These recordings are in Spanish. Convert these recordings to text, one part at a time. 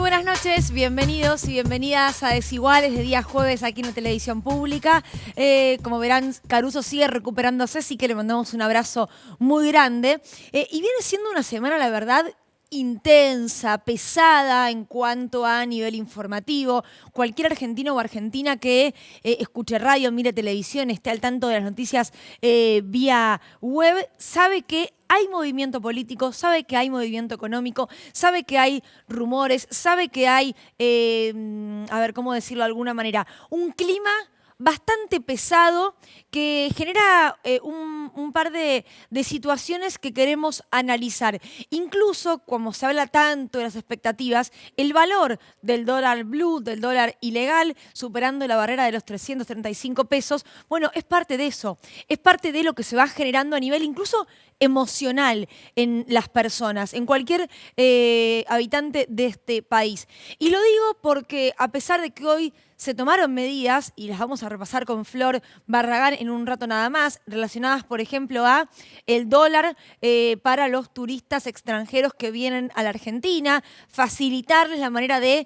buenas noches, bienvenidos y bienvenidas a Desiguales de día jueves aquí en la televisión pública. Como verán, Caruso sigue recuperándose, así que le mandamos un abrazo muy grande. Y viene siendo una semana, la verdad, intensa, pesada en cuanto a nivel informativo. Cualquier argentino o argentina que escuche radio, mire televisión, esté al tanto de las noticias vía web, sabe que hay movimiento político, sabe que hay movimiento económico, sabe que hay rumores, sabe que hay, a ver, ¿cómo decirlo de alguna manera? Un clima bastante pesado que genera un par de situaciones que queremos analizar. Incluso, como se habla tanto de las expectativas, el valor del dólar blue, del dólar ilegal, superando la barrera de los 335 pesos, bueno, es parte de eso, es parte de lo que se va generando a nivel incluso emocional en las personas, en cualquier habitante de este país. Y lo digo porque a pesar de que hoy se tomaron medidas, y las vamos a repasar con Flor Barragán en un rato nada más, relacionadas, por ejemplo, a el dólar para los turistas extranjeros que vienen a la Argentina, facilitarles la manera de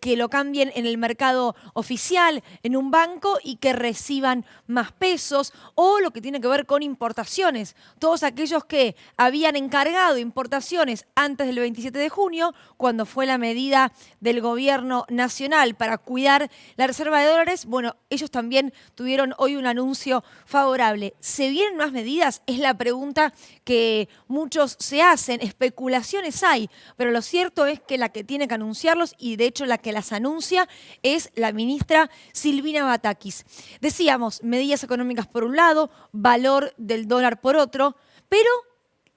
que lo cambien en el mercado oficial, en un banco, y que reciban más pesos, o lo que tiene que ver con importaciones. Todos aquellos que habían encargado importaciones antes del 27 de junio, cuando fue la medida del gobierno nacional para cuidar la reserva de dólares, bueno, ellos también tuvieron hoy un anuncio favorable. ¿Se vienen más medidas? Es la pregunta que muchos se hacen. Especulaciones hay, pero lo cierto es que la que tiene que anunciarlos, y de hecho la que las anuncia, es la ministra Silvina Batakis. Decíamos, medidas económicas por un lado, valor del dólar por otro, pero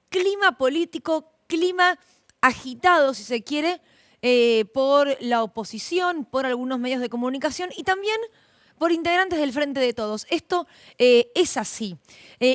clima político, clima agitado, si se quiere, por la oposición, por algunos medios de comunicación y también por integrantes del Frente de Todos. Esto es así.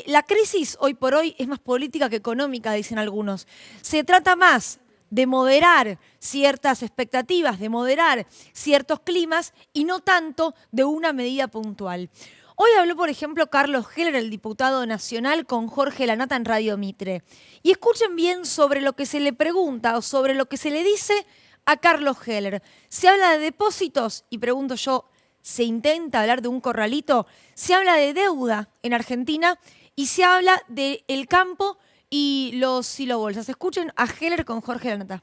La crisis hoy por hoy es más política que económica, dicen algunos. Se trata más de moderar ciertas expectativas, de moderar ciertos climas y no tanto de una medida puntual. Hoy habló, por ejemplo, Carlos Heller, el diputado nacional, con Jorge Lanata en Radio Mitre. Y escuchen bien sobre lo que se le pregunta o sobre lo que se le dice a Carlos Heller. Se habla de depósitos y pregunto yo, ¿se intenta hablar de un corralito? Se habla de deuda en Argentina y se habla del campo y los silobolsas. Escuchen a Heller con Jorge Lanata.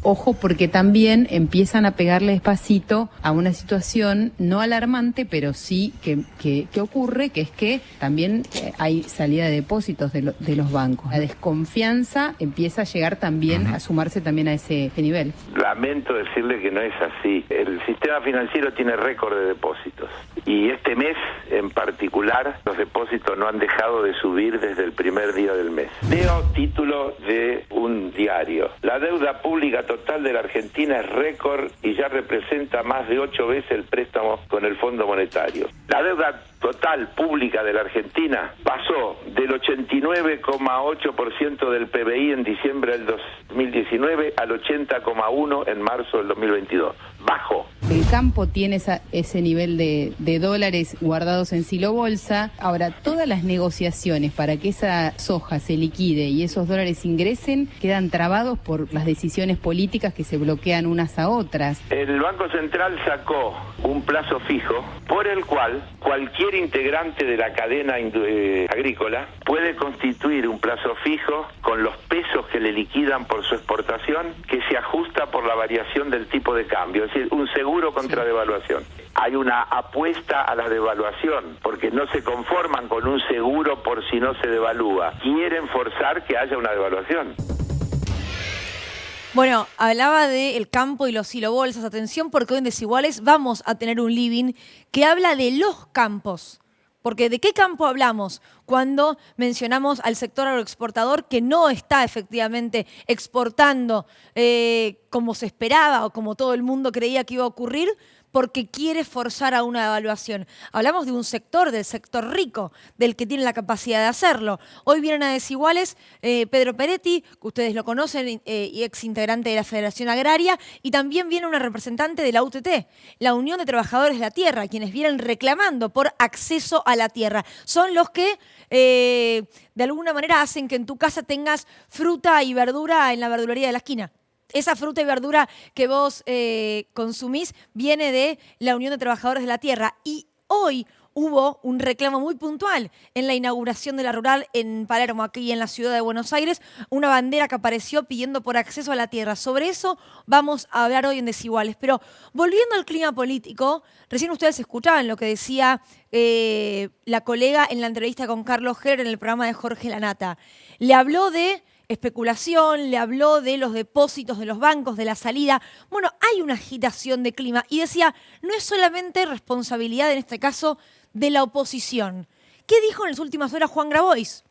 Ojo, porque también empiezan a pegarle despacito a una situación no alarmante, pero sí que ocurre, que es que también hay salida de depósitos de los bancos. La desconfianza empieza a llegar también, a sumarse también a ese nivel. Lamento decirle que no es así. El sistema financiero tiene récord de depósitos. Y este mes en particular, los depósitos no han dejado de subir desde el primer día del mes. Leo título de un diario. La deuda pública total de la Argentina es récord y ya representa más de 8 veces el préstamo con el Fondo Monetario. La deuda total pública de la Argentina pasó del 89,8% del PBI en diciembre del 2019 al 80,1% en marzo del 2022. Bajó. El campo tiene ese nivel de dólares guardados en silobolsa. Ahora, todas las negociaciones para que esa soja se liquide y esos dólares ingresen quedan trabados por las decisiones políticas que se bloquean unas a otras. El Banco Central sacó un plazo fijo por el cual cualquier integrante de la cadena agrícola puede constituir un plazo fijo con los pesos que le liquidan por su exportación, que se ajusta por la variación del tipo de cambio, es decir, un seguro contra devaluación. Hay una apuesta a la devaluación, porque no se conforman con un seguro por si no se devalúa. Quieren forzar que haya una devaluación. Bueno, hablaba del campo y los silobolsas. Atención, porque hoy en Desiguales vamos a tener un living que habla de los campos. Porque ¿de qué campo hablamos cuando mencionamos al sector agroexportador que no está efectivamente exportando como se esperaba o como todo el mundo creía que iba a ocurrir? porque quiere forzar a una devaluación. Hablamos de un sector, del sector rico, del que tiene la capacidad de hacerlo. Hoy vienen a Desiguales Pedro Peretti, que ustedes lo conocen, y ex integrante de la Federación Agraria, y también viene una representante de la UTT, la Unión de Trabajadores de la Tierra, quienes vienen reclamando por acceso a la tierra. Son los que de alguna manera hacen que en tu casa tengas fruta y verdura en la verdulería de la esquina. Esa fruta y verdura que vos consumís viene de la Unión de Trabajadores de la Tierra. Y hoy hubo un reclamo muy puntual en la inauguración de la rural en Palermo, aquí en la ciudad de Buenos Aires, una bandera que apareció pidiendo por acceso a la tierra. Sobre eso vamos a hablar hoy en Desiguales. Pero volviendo al clima político, recién ustedes escuchaban lo que decía la colega en la entrevista con Carlos Heller en el programa de Jorge Lanata. Le habló de especulación, le habló de los depósitos de los bancos, de la salida. Bueno, hay una agitación de clima y decía, no es solamente responsabilidad, en este caso, de la oposición. ¿Qué dijo en las últimas horas Juan Grabois?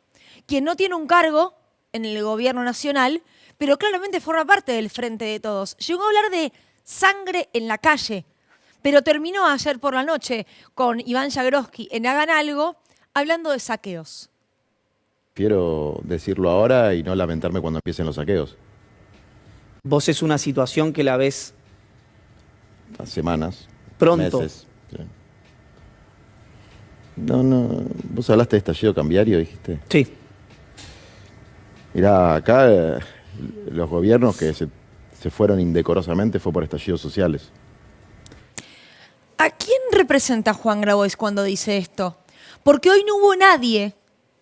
Quien no tiene un cargo en el gobierno nacional, pero claramente forma parte del Frente de Todos. Llegó a hablar de sangre en la calle, pero terminó ayer por la noche con Iván Jagroski en Hagan Algo, hablando de saqueos. Quiero decirlo ahora y no lamentarme cuando empiecen los saqueos. ¿Vos es una situación que la ves Semanas, pronto? meses. Sí. No, vos hablaste de estallido cambiario, dijiste. Sí. Mirá, acá los gobiernos que se fueron indecorosamente fue por estallidos sociales. ¿A quién representa Juan Grabois cuando dice esto? Porque hoy no hubo nadie,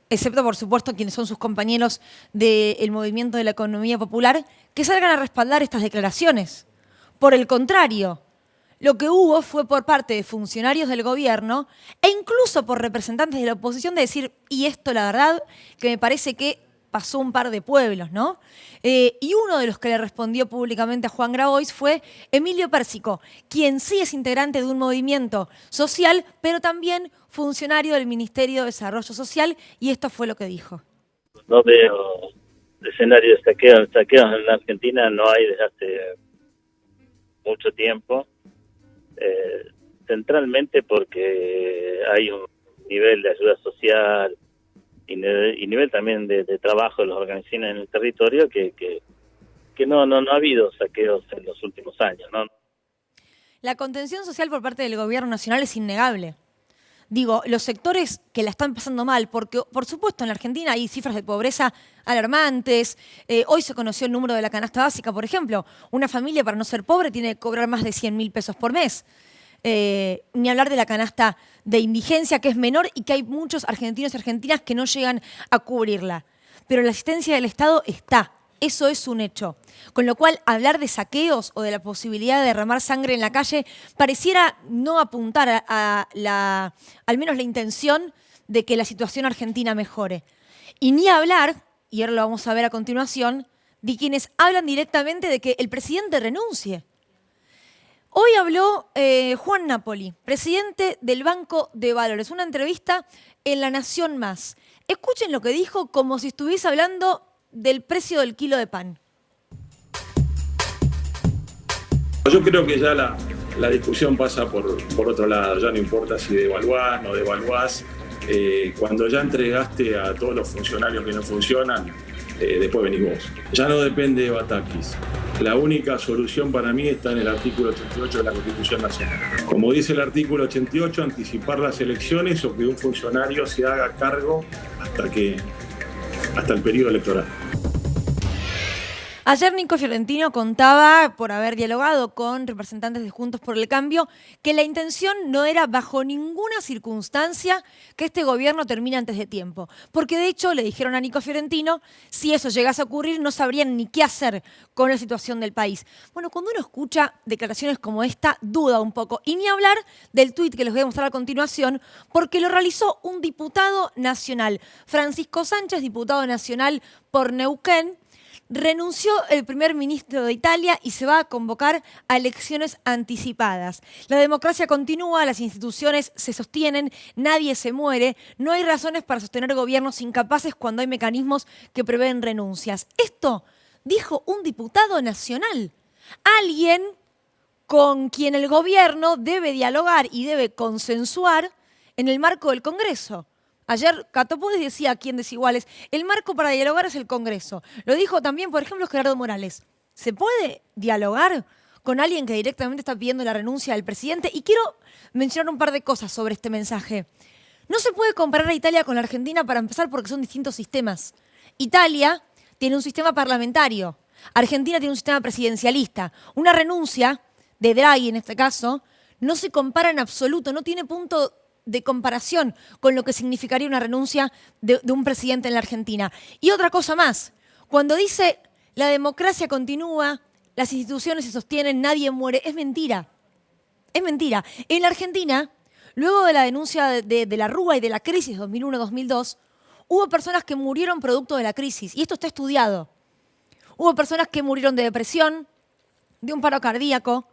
excepto por supuesto quienes son sus compañeros del movimiento de la economía popular, que salgan a respaldar estas declaraciones. Por el contrario, lo que hubo fue por parte de funcionarios del gobierno e incluso por representantes de la oposición de decir, y esto la verdad que me parece que pasó un par de pueblos, ¿no? Y uno de los que le respondió públicamente a Juan Grabois fue Emilio Pérsico, quien sí es integrante de un movimiento social, pero también funcionario del Ministerio de Desarrollo Social, y esto fue lo que dijo. No veo escenario de saqueos en la Argentina, no hay desde hace mucho tiempo, centralmente porque hay un nivel de ayuda social y nivel también de trabajo de las organizaciones en el territorio que no ha habido saqueos en los últimos años, ¿no? La contención social por parte del gobierno nacional es innegable. Digo, los sectores que la están pasando mal, porque por supuesto en la Argentina hay cifras de pobreza alarmantes. Hoy se conoció el número de la canasta básica, por ejemplo. Una familia para no ser pobre tiene que cobrar más de 100.000 pesos por mes. Ni hablar de la canasta de indigencia, que es menor y que hay muchos argentinos y argentinas que no llegan a cubrirla. Pero la asistencia del Estado está. Eso es un hecho. Con lo cual, hablar de saqueos o de la posibilidad de derramar sangre en la calle pareciera no apuntar al menos la intención de que la situación argentina mejore. Y ni hablar, y ahora lo vamos a ver a continuación, de quienes hablan directamente de que el presidente renuncie. Hoy habló Juan Napoli, presidente del Banco de Valores, una entrevista en La Nación Más. Escuchen lo que dijo como si estuviese hablando del precio del kilo de pan. Yo creo que ya la discusión pasa por otro lado, ya no importa si devaluás, no devaluás, cuando ya entregaste a todos los funcionarios que no funcionan, después venís vos. Ya no depende de Batakis. La única solución para mí está en el artículo 88 de la Constitución Nacional. Como dice el artículo 88, anticipar las elecciones o que un funcionario se haga cargo hasta el periodo electoral. Ayer Nico Fiorentino contaba, por haber dialogado con representantes de Juntos por el Cambio, que la intención no era bajo ninguna circunstancia que este gobierno termine antes de tiempo. Porque de hecho le dijeron a Nico Fiorentino, si eso llegase a ocurrir no sabrían ni qué hacer con la situación del país. Bueno, cuando uno escucha declaraciones como esta, duda un poco. Y ni hablar del tuit que les voy a mostrar a continuación, porque lo realizó un diputado nacional, Francisco Sánchez, diputado nacional por Neuquén. Renunció el primer ministro de Italia y se va a convocar a elecciones anticipadas. La democracia continúa, las instituciones se sostienen, nadie se muere, no hay razones para sostener gobiernos incapaces cuando hay mecanismos que prevén renuncias. Esto dijo un diputado nacional, alguien con quien el gobierno debe dialogar y debe consensuar en el marco del Congreso. Ayer Catopodis decía aquí en Desiguales, el marco para dialogar es el Congreso. Lo dijo también, por ejemplo, Gerardo Morales. ¿Se puede dialogar con alguien que directamente está pidiendo la renuncia del presidente? Y quiero mencionar un par de cosas sobre este mensaje. No se puede comparar a Italia con la Argentina para empezar porque son distintos sistemas. Italia tiene un sistema parlamentario. Argentina tiene un sistema presidencialista. Una renuncia de Draghi, en este caso, no se compara en absoluto, no tiene punto de comparación con lo que significaría una renuncia de un presidente en la Argentina. Y otra cosa más, cuando dice la democracia continúa, las instituciones se sostienen, nadie muere, es mentira. Es mentira. En la Argentina, luego de la denuncia de la Rúa y de la crisis 2001-2002, hubo personas que murieron producto de la crisis, y esto está estudiado. Hubo personas que murieron de depresión, de un paro cardíaco,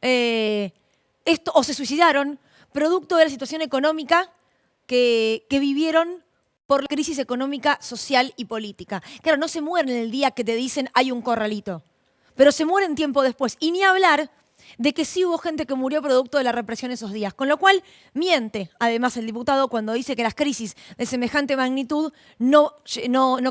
o se suicidaron producto de la situación económica que vivieron por la crisis económica, social y política. Claro, no se mueren el día que te dicen hay un corralito, pero se mueren tiempo después. Y ni hablar de que sí hubo gente que murió producto de la represión esos días. Con lo cual, miente, además, el diputado cuando dice que las crisis de semejante magnitud no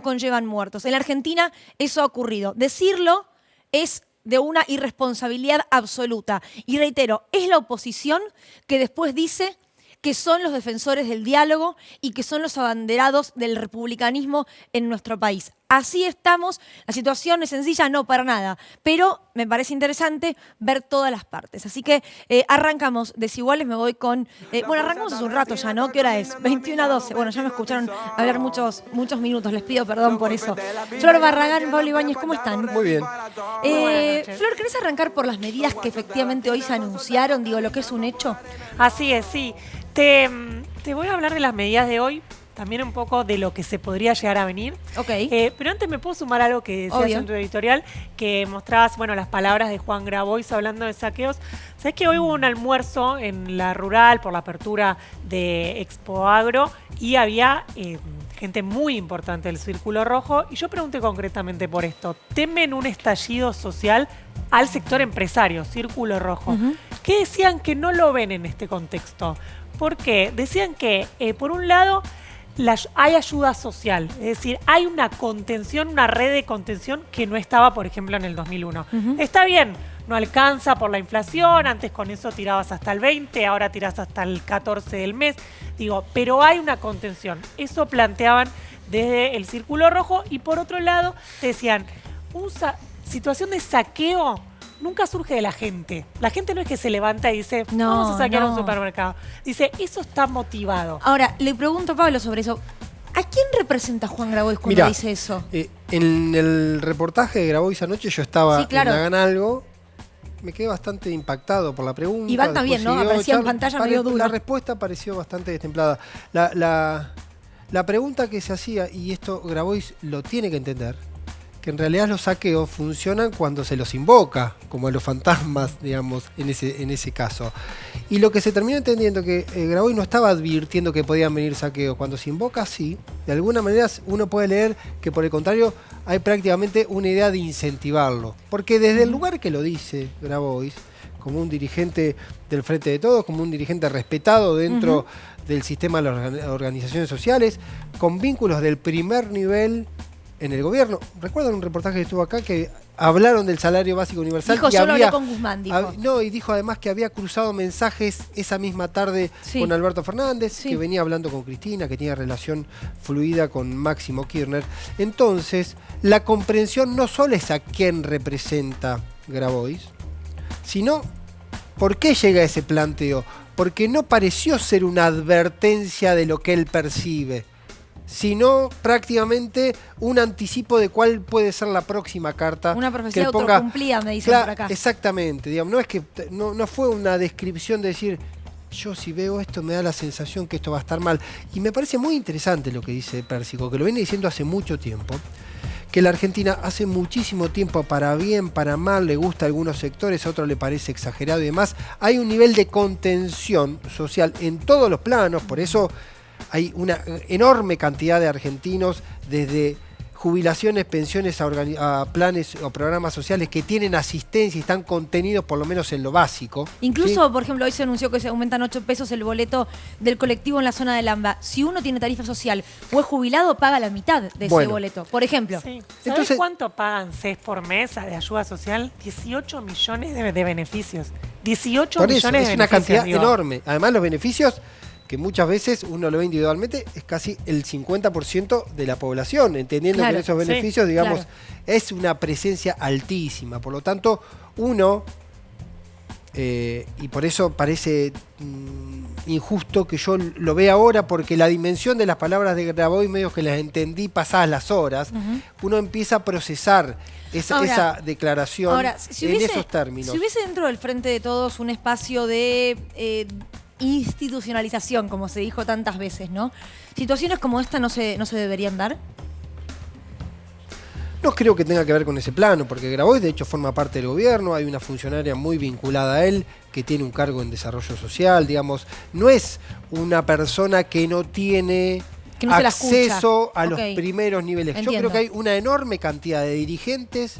conllevan muertos. En la Argentina eso ha ocurrido. Decirlo es de una irresponsabilidad absoluta. Y reitero, es la oposición que después dice que son los defensores del diálogo y que son los abanderados del republicanismo en nuestro país. Así estamos, la situación es sencilla, no para nada, pero me parece interesante ver todas las partes. Así que arrancamos Desiguales, me voy con... bueno, arrancamos hace un rato ya, ¿no? ¿Qué hora es? 21:12. Bueno, ya me escucharon hablar muchos minutos, les pido perdón por eso. Flor Barragán, Pablo Ibáñez, ¿cómo están? Muy bien. Flor, ¿querés arrancar por las medidas que efectivamente hoy se anunciaron? Digo, lo que es un hecho. Así es, sí. Te voy a hablar de las medidas de hoy, también un poco de lo que se podría llegar a venir. Ok. Pero antes me puedo sumar a algo que decías en tu editorial, que mostrabas, bueno, las palabras de Juan Grabois hablando de saqueos. ¿Sabés que hoy hubo un almuerzo en la rural por la apertura de Expo Agro y había gente muy importante del Círculo Rojo? Y yo pregunté concretamente por esto. ¿Temen un estallido social al sector empresario, Círculo Rojo? ¿Qué decían que no lo ven en este contexto? ¿Por qué? Decían que, por un lado, hay ayuda social, es decir, hay una contención, una red de contención que no estaba, por ejemplo, en el 2001. Está bien, no alcanza por la inflación, antes con eso tirabas hasta el 20, ahora tirás hasta el 14 del mes, digo, pero hay una contención. Eso planteaban desde el Círculo Rojo y por otro lado te decían, situación de saqueo nunca surge de la gente. La gente no es que se levanta y dice, vamos a saquear un supermercado. Dice, eso está motivado. Ahora, le pregunto a Pablo sobre eso. ¿A quién representa Juan Grabois cuando dice eso? En el reportaje de Grabois anoche yo estaba en Hagan Algo. Me quedé bastante impactado por la pregunta. Iván también, ¿no? Aparecía en pantalla medio duro. La respuesta pareció bastante destemplada. La pregunta que se hacía, y esto Grabois lo tiene que entender, que en realidad los saqueos funcionan cuando se los invoca, como a los fantasmas, digamos, en ese caso. Y lo que se terminó entendiendo que Grabois no estaba advirtiendo que podían venir saqueos. Cuando se invoca, sí. De alguna manera uno puede leer que por el contrario hay prácticamente una idea de incentivarlo. Porque desde el lugar que lo dice Grabois, como un dirigente del Frente de Todos, como un dirigente respetado dentro del sistema de las organizaciones sociales, con vínculos del primer nivel en el gobierno. ¿Recuerdan un reportaje que estuvo acá que hablaron del salario básico universal? Dijo, yo lo hablé con Guzmán, dijo. Y dijo además que había cruzado mensajes esa misma tarde con Alberto Fernández, que venía hablando con Cristina, que tenía relación fluida con Máximo Kirchner. Entonces, la comprensión no solo es a quién representa Grabois, sino por qué llega ese planteo. Porque no pareció ser una advertencia de lo que él percibe, sino prácticamente un anticipo de cuál puede ser la próxima carta. Una profecía autocumplida, me dicen por acá. Exactamente, digamos, no es que no fue una descripción de decir, yo si veo esto me da la sensación que esto va a estar mal. Y me parece muy interesante lo que dice Pérsico, que lo viene diciendo hace mucho tiempo, que la Argentina hace muchísimo tiempo, para bien, para mal, le gusta a algunos sectores, a otros le parece exagerado y demás. Hay un nivel de contención social en todos los planos, por eso hay una enorme cantidad de argentinos, desde jubilaciones, pensiones a planes o programas sociales que tienen asistencia y están contenidos por lo menos en lo básico. Incluso, ¿sí? por ejemplo, hoy se anunció que se aumentan 8 pesos el boleto del colectivo en la zona del AMBA. Si uno tiene tarifa social o es jubilado, paga la mitad de ese boleto, por ejemplo. Sí. ¿Sabés cuánto pagan CES por mes de ayuda social? 18 millones de beneficios. 18 por millones eso, de beneficios. es una cantidad enorme. Además, los beneficios, que muchas veces uno lo ve individualmente, es casi el 50% de la población, entendiendo que esos beneficios, digamos, es una presencia altísima. Por lo tanto, uno, y por eso parece injusto que yo lo vea ahora, porque la dimensión de las palabras de Grabois, medio que las entendí pasadas las horas, uno empieza a procesar esa declaración en esos términos. Si hubiese dentro del Frente de Todos un espacio de institucionalización, como se dijo tantas veces, ¿no? Situaciones como esta no se deberían dar. No creo que tenga que ver con ese plano, porque Grabois de hecho forma parte del gobierno, hay una funcionaria muy vinculada a él que tiene un cargo en desarrollo social, digamos, no es una persona que no tiene acceso a los primeros niveles. Entiendo. Yo creo que hay una enorme cantidad de dirigentes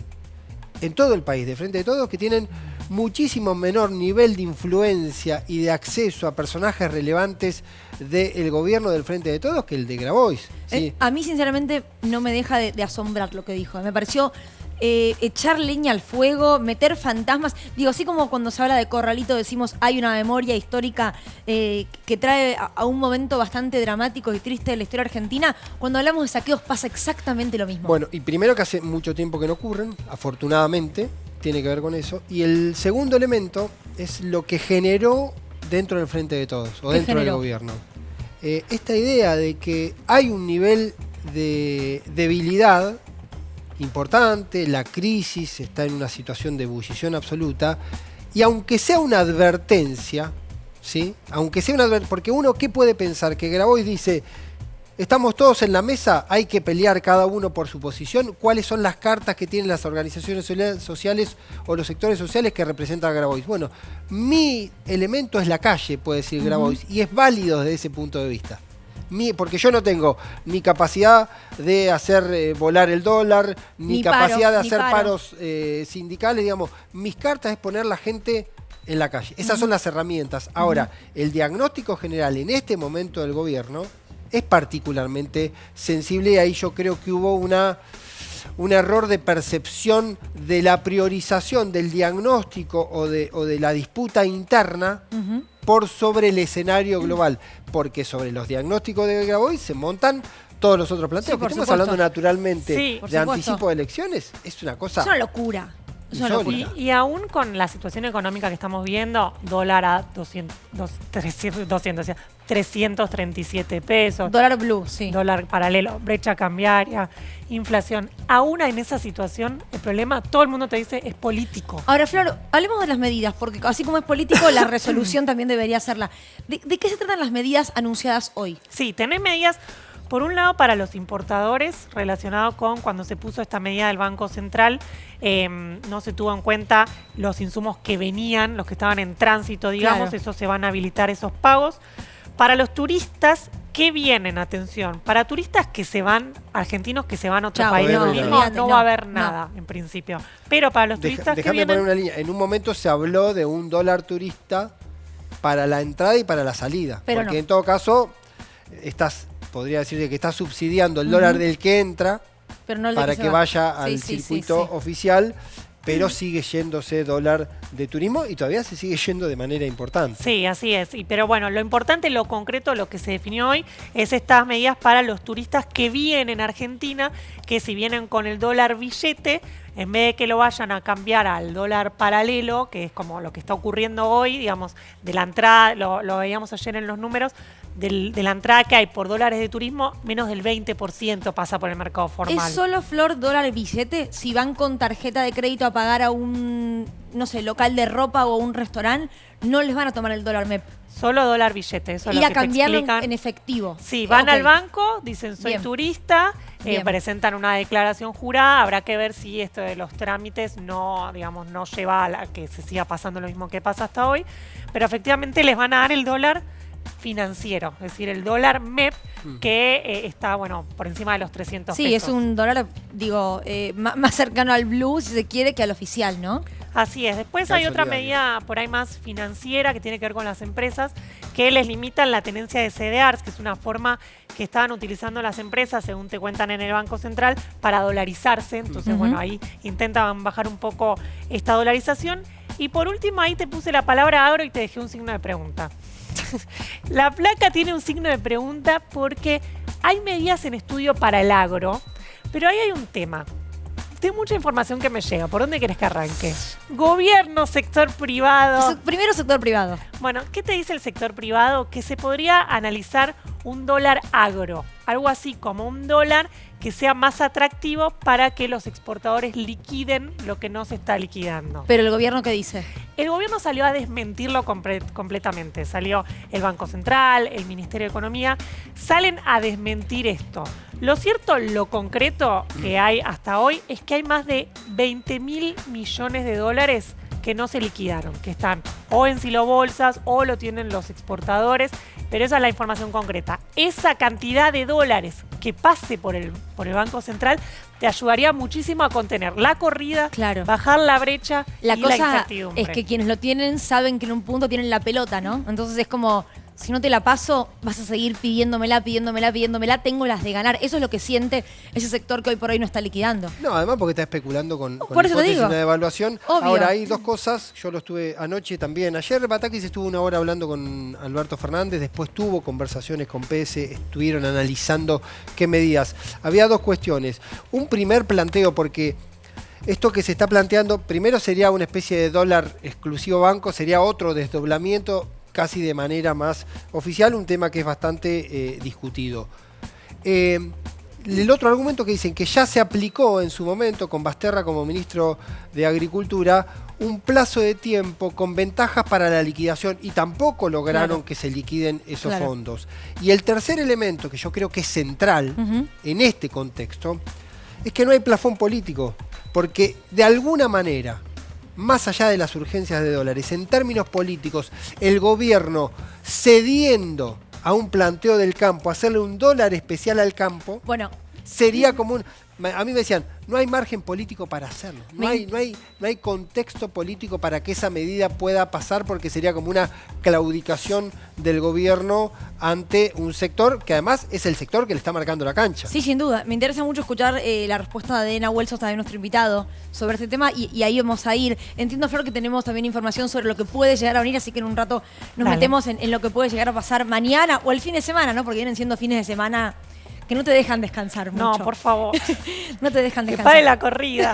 en todo el país, de Frente de Todos, que tienen muchísimo menor nivel de influencia y de acceso a personajes relevantes del gobierno del Frente de Todos que el de Grabois. ¿sí? A mí, sinceramente, no me deja de asombrar lo que dijo. Me pareció echar leña al fuego, meter fantasmas. Digo, así como cuando se habla de Corralito decimos hay una memoria histórica que trae a un momento bastante dramático y triste de la historia argentina, cuando hablamos de saqueos pasa exactamente lo mismo. Bueno, y primero que hace mucho tiempo que no ocurren, afortunadamente, tiene que ver con eso. Y el segundo elemento es lo que generó dentro del Frente de Todos, o dentro del gobierno. Esta idea de que hay un nivel de debilidad importante, la crisis está en una situación de ebullición absoluta, y aunque sea una advertencia, ¿sí? Aunque sea porque uno, ¿qué puede pensar? Que Grabois dice, estamos todos en la mesa, hay que pelear cada uno por su posición, ¿cuáles son las cartas que tienen las organizaciones sociales o los sectores sociales que representan a Grabois? Bueno, mi elemento es la calle, puede decir Grabois, y es válido desde ese punto de vista. Porque yo no tengo ni capacidad de hacer volar el dólar, ni capacidad de hacer paros sindicales, digamos. Mis cartas es poner la gente en la calle. Esas son las herramientas. Ahora, el diagnóstico general en este momento del gobierno es particularmente sensible, y ahí yo creo que hubo un error de percepción de la priorización del diagnóstico o de la disputa interna por sobre el escenario global, porque sobre los diagnósticos de Grabois se montan todos los otros planteos. Que estamos hablando naturalmente de anticipo de elecciones, es una cosa... Es una locura. Y aún con la situación económica que estamos viendo, dólar a 337 pesos. Dólar blue, sí. Dólar paralelo, brecha cambiaria, inflación. Aún en esa situación, el problema, todo el mundo te dice, es político. Ahora, Flor, hablemos de las medidas, porque así como es político, la resolución también debería serla. ¿De qué se tratan las medidas anunciadas hoy? Sí, tenés medidas... Por un lado, para los importadores, relacionado con cuando se puso esta medida del Banco Central, no se tuvo en cuenta los insumos que venían, los que estaban en tránsito, digamos, eso se van a habilitar esos pagos. Para los turistas que vienen, atención, para turistas que se van, argentinos que se van a otro país, no va a haber nada en principio. Pero para los turistas que vienen... poner una línea. En un momento se habló de un dólar turista para la entrada y para la salida. Pero porque en todo caso, podría decir que está subsidiando el dólar del que entra, pero no el para que vaya al circuito oficial, pero sigue yéndose dólar de turismo y todavía se sigue yendo de manera importante. Sí, así es. Pero bueno, lo importante, lo concreto, lo que se definió hoy es estas medidas para los turistas que vienen a Argentina, que si vienen con el dólar billete, en vez de que lo vayan a cambiar al dólar paralelo, que es como lo que está ocurriendo hoy, digamos, de la entrada, lo veíamos ayer en los números, de la entrada que hay por dólares de turismo, menos del 20% pasa por el mercado formal. ¿Es solo, Flor, dólar billete? Si van con tarjeta de crédito a pagar a un, no sé, local de ropa o un restaurante, no les van a tomar el dólar MEP. Solo dólar billete, eso es lo Ir que a cambiarlo te explican. En efectivo. Sí, van al banco, dicen soy turista, presentan una declaración jurada, habrá que ver si esto de los trámites no lleva a que se siga pasando lo mismo que pasa hasta hoy, pero efectivamente les van a dar el dólar financiero, es decir, el dólar MEP, que está, bueno, por encima de los 300 Sí, pesos. es un dólar, digo, más cercano al blue, si se quiere, que al oficial, ¿no? Así es. Después hay otra medida por ahí más financiera que tiene que ver con las empresas, que les limitan la tenencia de CDRs, que es una forma que estaban utilizando las empresas, según te cuentan en el Banco Central, para dolarizarse. Entonces, bueno, ahí intentan bajar un poco esta dolarización. Y por último, ahí te puse la palabra agro y te dejé un signo de pregunta. La placa tiene un signo de pregunta porque hay medidas en estudio para el agro, pero ahí hay un tema. Tengo mucha información que me llega. ¿Por dónde querés que arranque? Gobierno, sector privado. Primero sector privado. Bueno, ¿qué te dice el sector privado? Que se podría analizar un dólar agro. Algo así como un dólar que sea más atractivo para que los exportadores liquiden lo que no se está liquidando. ¿Pero el gobierno qué dice? El gobierno salió a desmentirlo completamente. Salió el Banco Central, el Ministerio de Economía, salen a desmentir esto. Lo cierto, lo concreto que hay hasta hoy es que hay más de 20.000 millones de dólares que no se liquidaron, que están o en silobolsas o lo tienen los exportadores, pero esa es la información concreta. Esa cantidad de dólares que pase por el Banco Central te ayudaría muchísimo a contener la corrida, bajar la brecha la y cosa la incertidumbre. Es que quienes lo tienen saben que en un punto tienen la pelota, ¿no? Entonces es como, si no te la paso, vas a seguir pidiéndomela, tengo las de ganar. Eso es lo que siente ese sector que hoy por hoy no está liquidando. No, además porque está especulando con por eso hipótesis te digo. una devaluación. Obvio. Ahora, hay dos cosas. Yo lo estuve anoche también. Ayer Batakis estuvo una hora hablando con Alberto Fernández, después tuvo conversaciones con PS, estuvieron analizando qué medidas. Había dos cuestiones. Un primer planteo, porque esto que se está planteando, primero sería una especie de dólar exclusivo banco, sería otro desdoblamiento casi de manera más oficial, un tema que es bastante discutido. El otro argumento que dicen que ya se aplicó en su momento con Basterra como ministro de Agricultura un plazo de tiempo con ventajas para la liquidación y tampoco lograron que se liquiden esos fondos. Y el tercer elemento que yo creo que es central en este contexto es que no hay plafón político, porque de alguna manera, más allá de las urgencias de dólares, en términos políticos, el gobierno cediendo a un planteo del campo, hacerle un dólar especial al campo, sería como un... A mí me decían, no hay margen político para hacerlo, no hay contexto político para que esa medida pueda pasar, porque sería como una claudicación del gobierno ante un sector que además es el sector que le está marcando la cancha. Sí, sin duda. Me interesa mucho escuchar la respuesta de Nahuel Sosa, de nuestro invitado, sobre este tema y ahí vamos a ir. Entiendo, Flor, que tenemos también información sobre lo que puede llegar a venir, así que en un rato nos metemos en lo que puede llegar a pasar mañana o el fin de semana, ¿no? Porque vienen siendo fines de semana que no te dejan descansar mucho. No, por favor. No te dejan descansar. Que pare la corrida.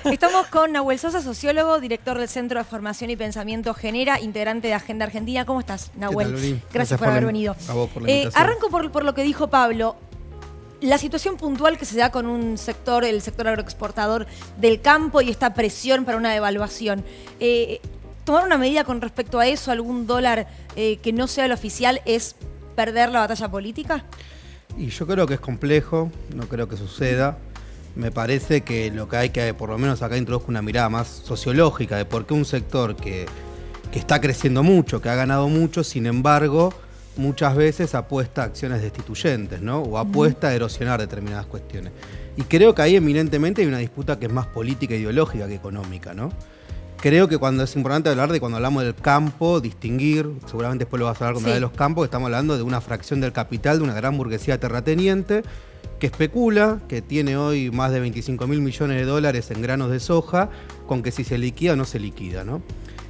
Estamos con Nahuel Sosa, sociólogo, director del Centro de Formación y Pensamiento Genera, integrante de Agenda Argentina. ¿Cómo estás, Nahuel? ¿Qué tal, Luli? Gracias por haber venido. A vos por la invitación. Arranco por lo que dijo Pablo. La situación puntual que se da con un sector, el sector agroexportador del campo y esta presión para una devaluación. ¿Tomar una medida con respecto a eso, algún dólar que no sea el oficial, es perder la batalla política? Y yo creo que es complejo, no creo que suceda. Me parece que lo que hay que, por lo menos acá introduzco una mirada más sociológica de por qué un sector que está creciendo mucho, que ha ganado mucho, sin embargo, muchas veces apuesta a acciones destituyentes, ¿no? O apuesta a erosionar determinadas cuestiones. Y creo que ahí eminentemente hay una disputa que es más política e ideológica que económica, ¿no? Creo que cuando es importante hablar de cuando hablamos del campo, distinguir, seguramente después lo vas a hablar cuando hablar de los campos, que estamos hablando de una fracción del capital de una gran burguesía terrateniente que especula, que tiene hoy más de 25.000 millones de dólares en granos de soja, con que si se liquida o no se liquida, ¿no?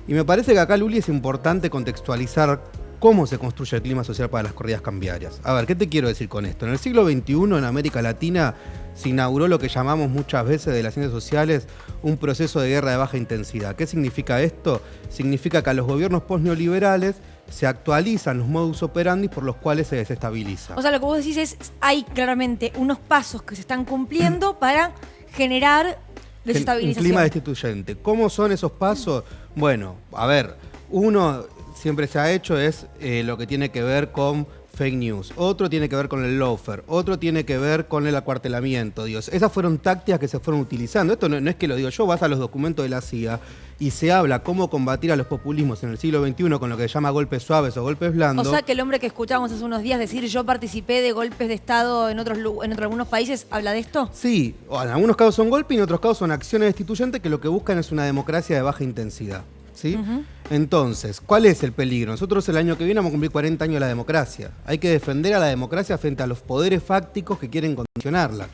Y me parece que acá, Luli, es importante contextualizar cómo se construye el clima social para las corridas cambiarias. A ver, ¿qué te quiero decir con esto? En el siglo XXI, en América Latina, se inauguró lo que llamamos muchas veces de las ciencias sociales un proceso de guerra de baja intensidad. ¿Qué significa esto? Significa que a los gobiernos postneoliberales se actualizan los modus operandi por los cuales se desestabiliza. O sea, lo que vos decís es, hay claramente unos pasos que se están cumpliendo para generar desestabilización. Un clima destituyente. ¿Cómo son esos pasos? Bueno, a ver, uno siempre se ha hecho es lo que tiene que ver con fake news, otro tiene que ver con el lawfare, otro tiene que ver con el acuartelamiento. Dios. Esas fueron tácticas que se fueron utilizando. Esto no es que lo digo yo, vas a los documentos de la CIA y se habla cómo combatir a los populismos en el siglo XXI con lo que se llama golpes suaves o golpes blandos. O sea que el hombre que escuchábamos hace unos días decir yo participé de golpes de Estado en algunos países, ¿habla de esto? Sí, en algunos casos son golpes y en otros casos son acciones destituyentes que lo que buscan es una democracia de baja intensidad. ¿Sí? Entonces, ¿cuál es el peligro? Nosotros el año que viene vamos a cumplir 40 años de la democracia. Hay que defender a la democracia frente a los poderes fácticos que quieren condicionarla.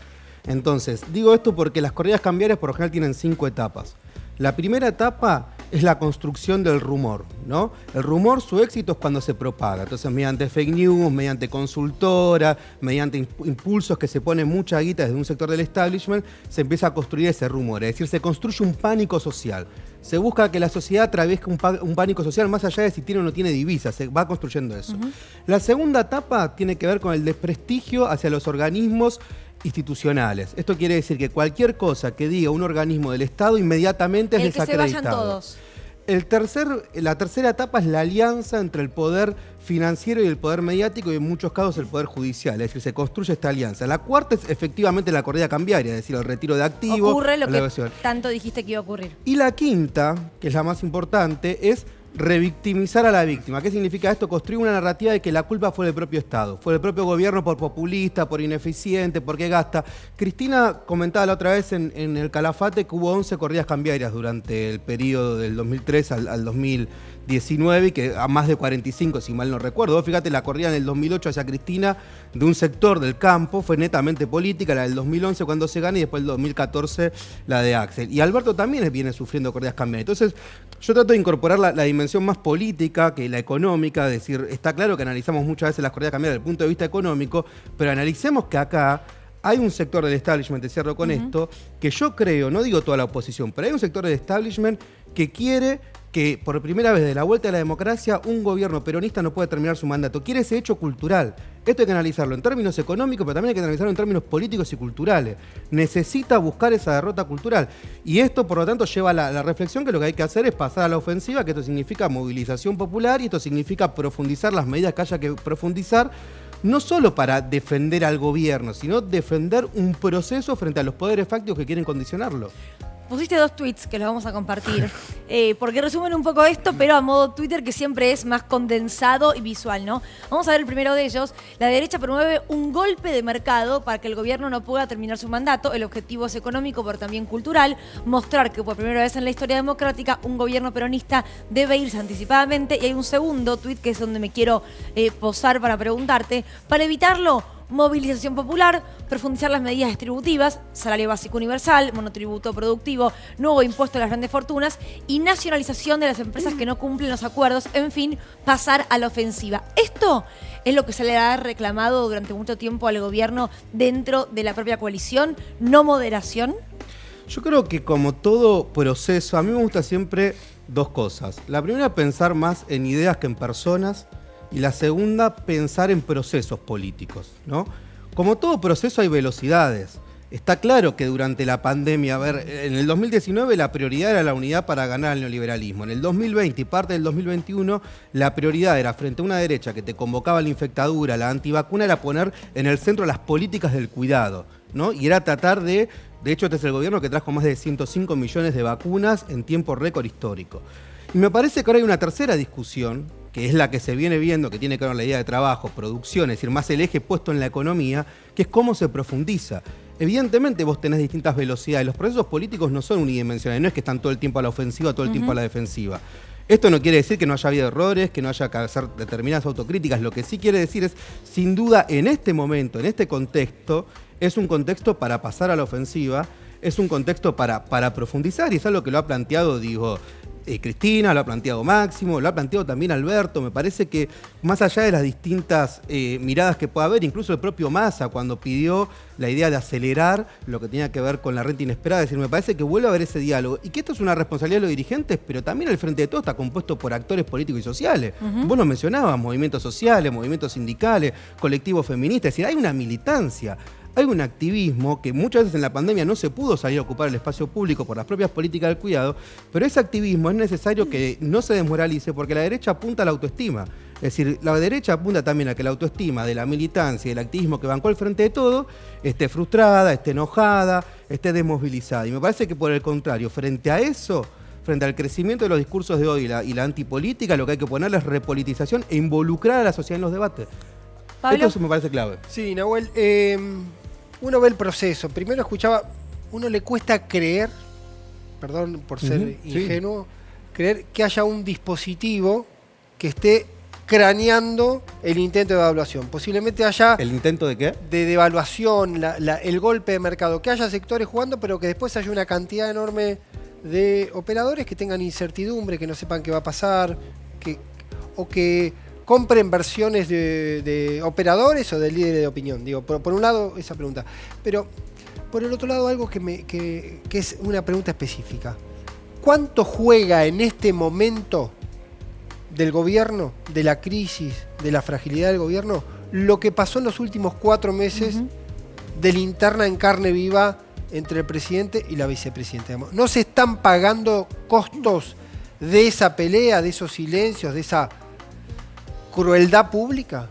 Entonces, digo esto porque las corridas cambiarias por lo general tienen 5 etapas. La primera etapa es la construcción del rumor, ¿no? El rumor, su éxito es cuando se propaga. Entonces, mediante fake news, mediante consultora, mediante impulsos que se ponen mucha guita desde un sector del establishment, se empieza a construir ese rumor. Es decir, se construye un pánico social. Se busca que la sociedad atraviese un pánico social más allá de si tiene o no tiene divisas. Se va construyendo eso. La segunda etapa tiene que ver con el desprestigio hacia los organismos institucionales. Esto quiere decir que cualquier cosa que diga un organismo del Estado inmediatamente es desacreditado. Que se vayan todos. La tercera etapa es la alianza entre el poder financiero y el poder mediático y en muchos casos el poder judicial, es decir, se construye esta alianza. La cuarta es efectivamente la corrida cambiaria, es decir, el retiro de activos. Ocurre lo que tanto dijiste que iba a ocurrir. Y la quinta, que es la más importante, es revictimizar a la víctima. ¿Qué significa esto? Construir una narrativa de que la culpa fue del propio Estado, fue del propio gobierno por populista, por ineficiente, porque gasta. Cristina comentaba la otra vez en el Calafate que hubo 11 corridas cambiarias durante el periodo del 2003 al 2019 y que a más de 45, si mal no recuerdo. Vos fíjate, la corrida en el 2008 hacia Cristina de un sector del campo fue netamente política, la del 2011 cuando se gana y después el 2014 la de Axel. Y Alberto también viene sufriendo corridas cambiarias. Entonces, yo trato de incorporar la dimensión más política que la económica, es decir, está claro que analizamos muchas veces las corridas cambiarias desde el punto de vista económico, pero analicemos que acá hay un sector del establishment, te cierro con esto, que yo creo, no digo toda la oposición, pero hay un sector del establishment que quiere que por primera vez de la vuelta de la democracia un gobierno peronista no puede terminar su mandato. Quiere ese hecho cultural. Esto hay que analizarlo en términos económicos, pero también hay que analizarlo en términos políticos y culturales. Necesita buscar esa derrota cultural. Y esto, por lo tanto, lleva a la reflexión que lo que hay que hacer es pasar a la ofensiva, que esto significa movilización popular y esto significa profundizar las medidas que haya que profundizar, no solo para defender al gobierno, sino defender un proceso frente a los poderes fácticos que quieren condicionarlo. Pusiste 2 tweets que los vamos a compartir, porque resumen un poco esto, pero a modo Twitter, que siempre es más condensado y visual, ¿no? Vamos a ver el primero de ellos. La derecha promueve un golpe de mercado para que el gobierno no pueda terminar su mandato. El objetivo es económico, pero también cultural. Mostrar que por primera vez en la historia democrática un gobierno peronista debe irse anticipadamente. Y hay un segundo tweet que es donde me quiero posar para preguntarte. Para evitarlo, movilización popular, profundizar las medidas distributivas, salario básico universal, monotributo productivo, nuevo impuesto a las grandes fortunas y nacionalización de las empresas que no cumplen los acuerdos, en fin, pasar a la ofensiva. Esto es lo que se le ha reclamado durante mucho tiempo al gobierno dentro de la propia coalición, no moderación. Yo creo que como todo proceso, a mí me gusta siempre 2 cosas. La primera, pensar más en ideas que en personas. Y la segunda, pensar en procesos políticos, ¿no? Como todo proceso hay velocidades. Está claro que durante la pandemia, en el 2019 la prioridad era la unidad para ganar el neoliberalismo. En el 2020 y parte del 2021 la prioridad era, frente a una derecha que te convocaba a la infectadura, la antivacuna, era poner en el centro las políticas del cuidado, ¿no? Y era tratar de hecho este es el gobierno que trajo más de 105 millones de vacunas en tiempo récord histórico. Y me parece que ahora hay una tercera discusión, que es la que se viene viendo, que tiene que ver con la idea de trabajo, producción, es decir, más el eje puesto en la economía, que es cómo se profundiza. Evidentemente vos tenés distintas velocidades, los procesos políticos no son unidimensionales, no es que están todo el tiempo a la ofensiva, todo el tiempo a la defensiva. Esto no quiere decir que no haya habido errores, que no haya que hacer determinadas autocríticas, lo que sí quiere decir es, sin duda, en este momento, en este contexto, es un contexto para pasar a la ofensiva, es un contexto para profundizar y es algo que lo ha planteado, Cristina, lo ha planteado Máximo, lo ha planteado también Alberto. Me parece que más allá de las distintas miradas que pueda haber, incluso el propio Massa cuando pidió la idea de acelerar lo que tenía que ver con la renta inesperada, es decir, me parece que vuelve a haber ese diálogo y que esto es una responsabilidad de los dirigentes, pero también el Frente de Todos está compuesto por actores políticos y sociales. Vos lo mencionabas, movimientos sociales, movimientos sindicales, colectivos feministas, es decir, hay una militancia. Hay un activismo que muchas veces en la pandemia no se pudo salir a ocupar el espacio público por las propias políticas del cuidado, pero ese activismo es necesario que no se desmoralice porque la derecha apunta a la autoestima. Es decir, la derecha apunta también a que la autoestima de la militancia y el activismo que bancó al frente de todo esté frustrada, esté enojada, esté desmovilizada. Y me parece que por el contrario, frente a eso, frente al crecimiento de los discursos de odio y la antipolítica, lo que hay que ponerle es repolitización e involucrar a la sociedad en los debates. ¿Pablo? Esto me parece clave. Sí, Nahuel, uno ve el proceso. Primero escuchaba, uno le cuesta creer, perdón por ser ingenuo, creer que haya un dispositivo que esté craneando el intento de devaluación. Posiblemente haya... ¿El intento de qué? De devaluación, el golpe de mercado. Que haya sectores jugando, pero que después haya una cantidad enorme de operadores que tengan incertidumbre, que no sepan qué va a pasar, o que compren versiones de operadores o de líderes de opinión. Digo, por un lado, esa pregunta. Pero por el otro lado, algo que es una pregunta específica. ¿Cuánto juega en este momento del gobierno, de la crisis, de la fragilidad del gobierno, lo que pasó en los últimos 4 meses de linterna en carne viva entre el presidente y la vicepresidenta? ¿No se están pagando costos de esa pelea, de esos silencios, de esa crueldad pública?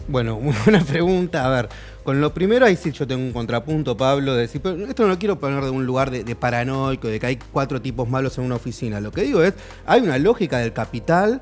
Bueno, muy buena pregunta. A ver, con lo primero ahí sí yo tengo un contrapunto, Pablo, de decir, pero esto no lo quiero poner de un lugar de paranoico, de que hay 4 tipos malos en una oficina. Lo que digo es, hay una lógica del capital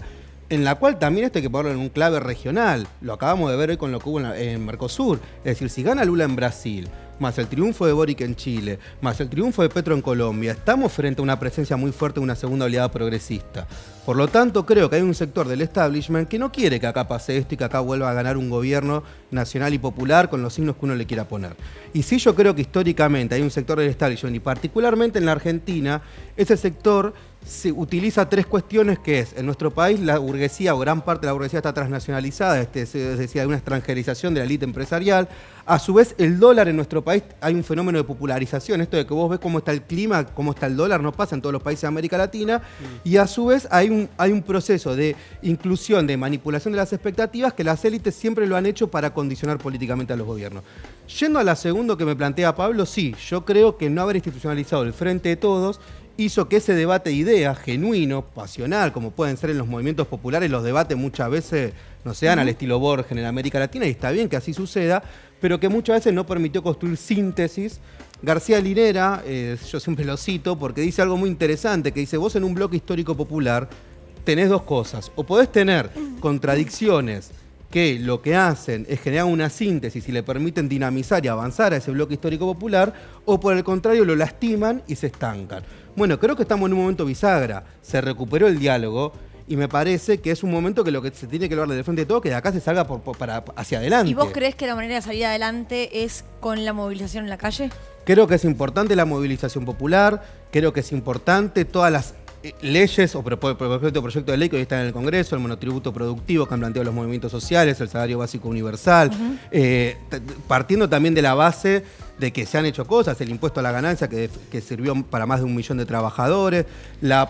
en la cual también esto hay que ponerlo en un clave regional. Lo acabamos de ver hoy con lo que hubo en Mercosur. Es decir, si gana Lula en Brasil, más el triunfo de Boric en Chile, más el triunfo de Petro en Colombia, estamos frente a una presencia muy fuerte de una segunda oleada progresista. Por lo tanto, creo que hay un sector del establishment que no quiere que acá pase esto y que acá vuelva a ganar un gobierno nacional y popular con los signos que uno le quiera poner. Y sí, yo creo que históricamente hay un sector del establishment, y particularmente en la Argentina, ese sector se utiliza 3 cuestiones, que es, en nuestro país la burguesía o gran parte de la burguesía está transnacionalizada, es decir, hay una extranjerización de la élite empresarial. A su vez, el dólar en nuestro país, hay un fenómeno de popularización, esto de que vos ves cómo está el clima, cómo está el dólar, no pasa en todos los países de América Latina, y a su vez hay un proceso de inclusión, de manipulación de las expectativas que las élites siempre lo han hecho para condicionar políticamente a los gobiernos. Yendo a la segunda que me plantea Pablo, sí, yo creo que no haber institucionalizado el Frente de Todos hizo que ese debate de ideas genuino, pasional, como pueden ser en los movimientos populares, los debates muchas veces no se dan al estilo Borges en América Latina, y está bien que así suceda, pero que muchas veces no permitió construir síntesis. García Linera, yo siempre lo cito porque dice algo muy interesante, que dice, vos en un bloque histórico popular tenés 2 cosas, o podés tener contradicciones que lo que hacen es generar una síntesis y le permiten dinamizar y avanzar a ese bloque histórico popular, o por el contrario lo lastiman y se estancan. Bueno, creo que estamos en un momento bisagra, se recuperó el diálogo y me parece que es un momento que lo que se tiene que lograr del Frente de Todo, que de acá se salga para hacia adelante. ¿Y vos creés que la manera de salir adelante es con la movilización en la calle? Creo que es importante la movilización popular, creo que es importante todas las leyes o proyecto de ley que hoy están en el Congreso, el monotributo productivo que han planteado los movimientos sociales, el salario básico universal, partiendo también de la base de que se han hecho cosas, el impuesto a la ganancia que sirvió para más de 1 millón de trabajadores, la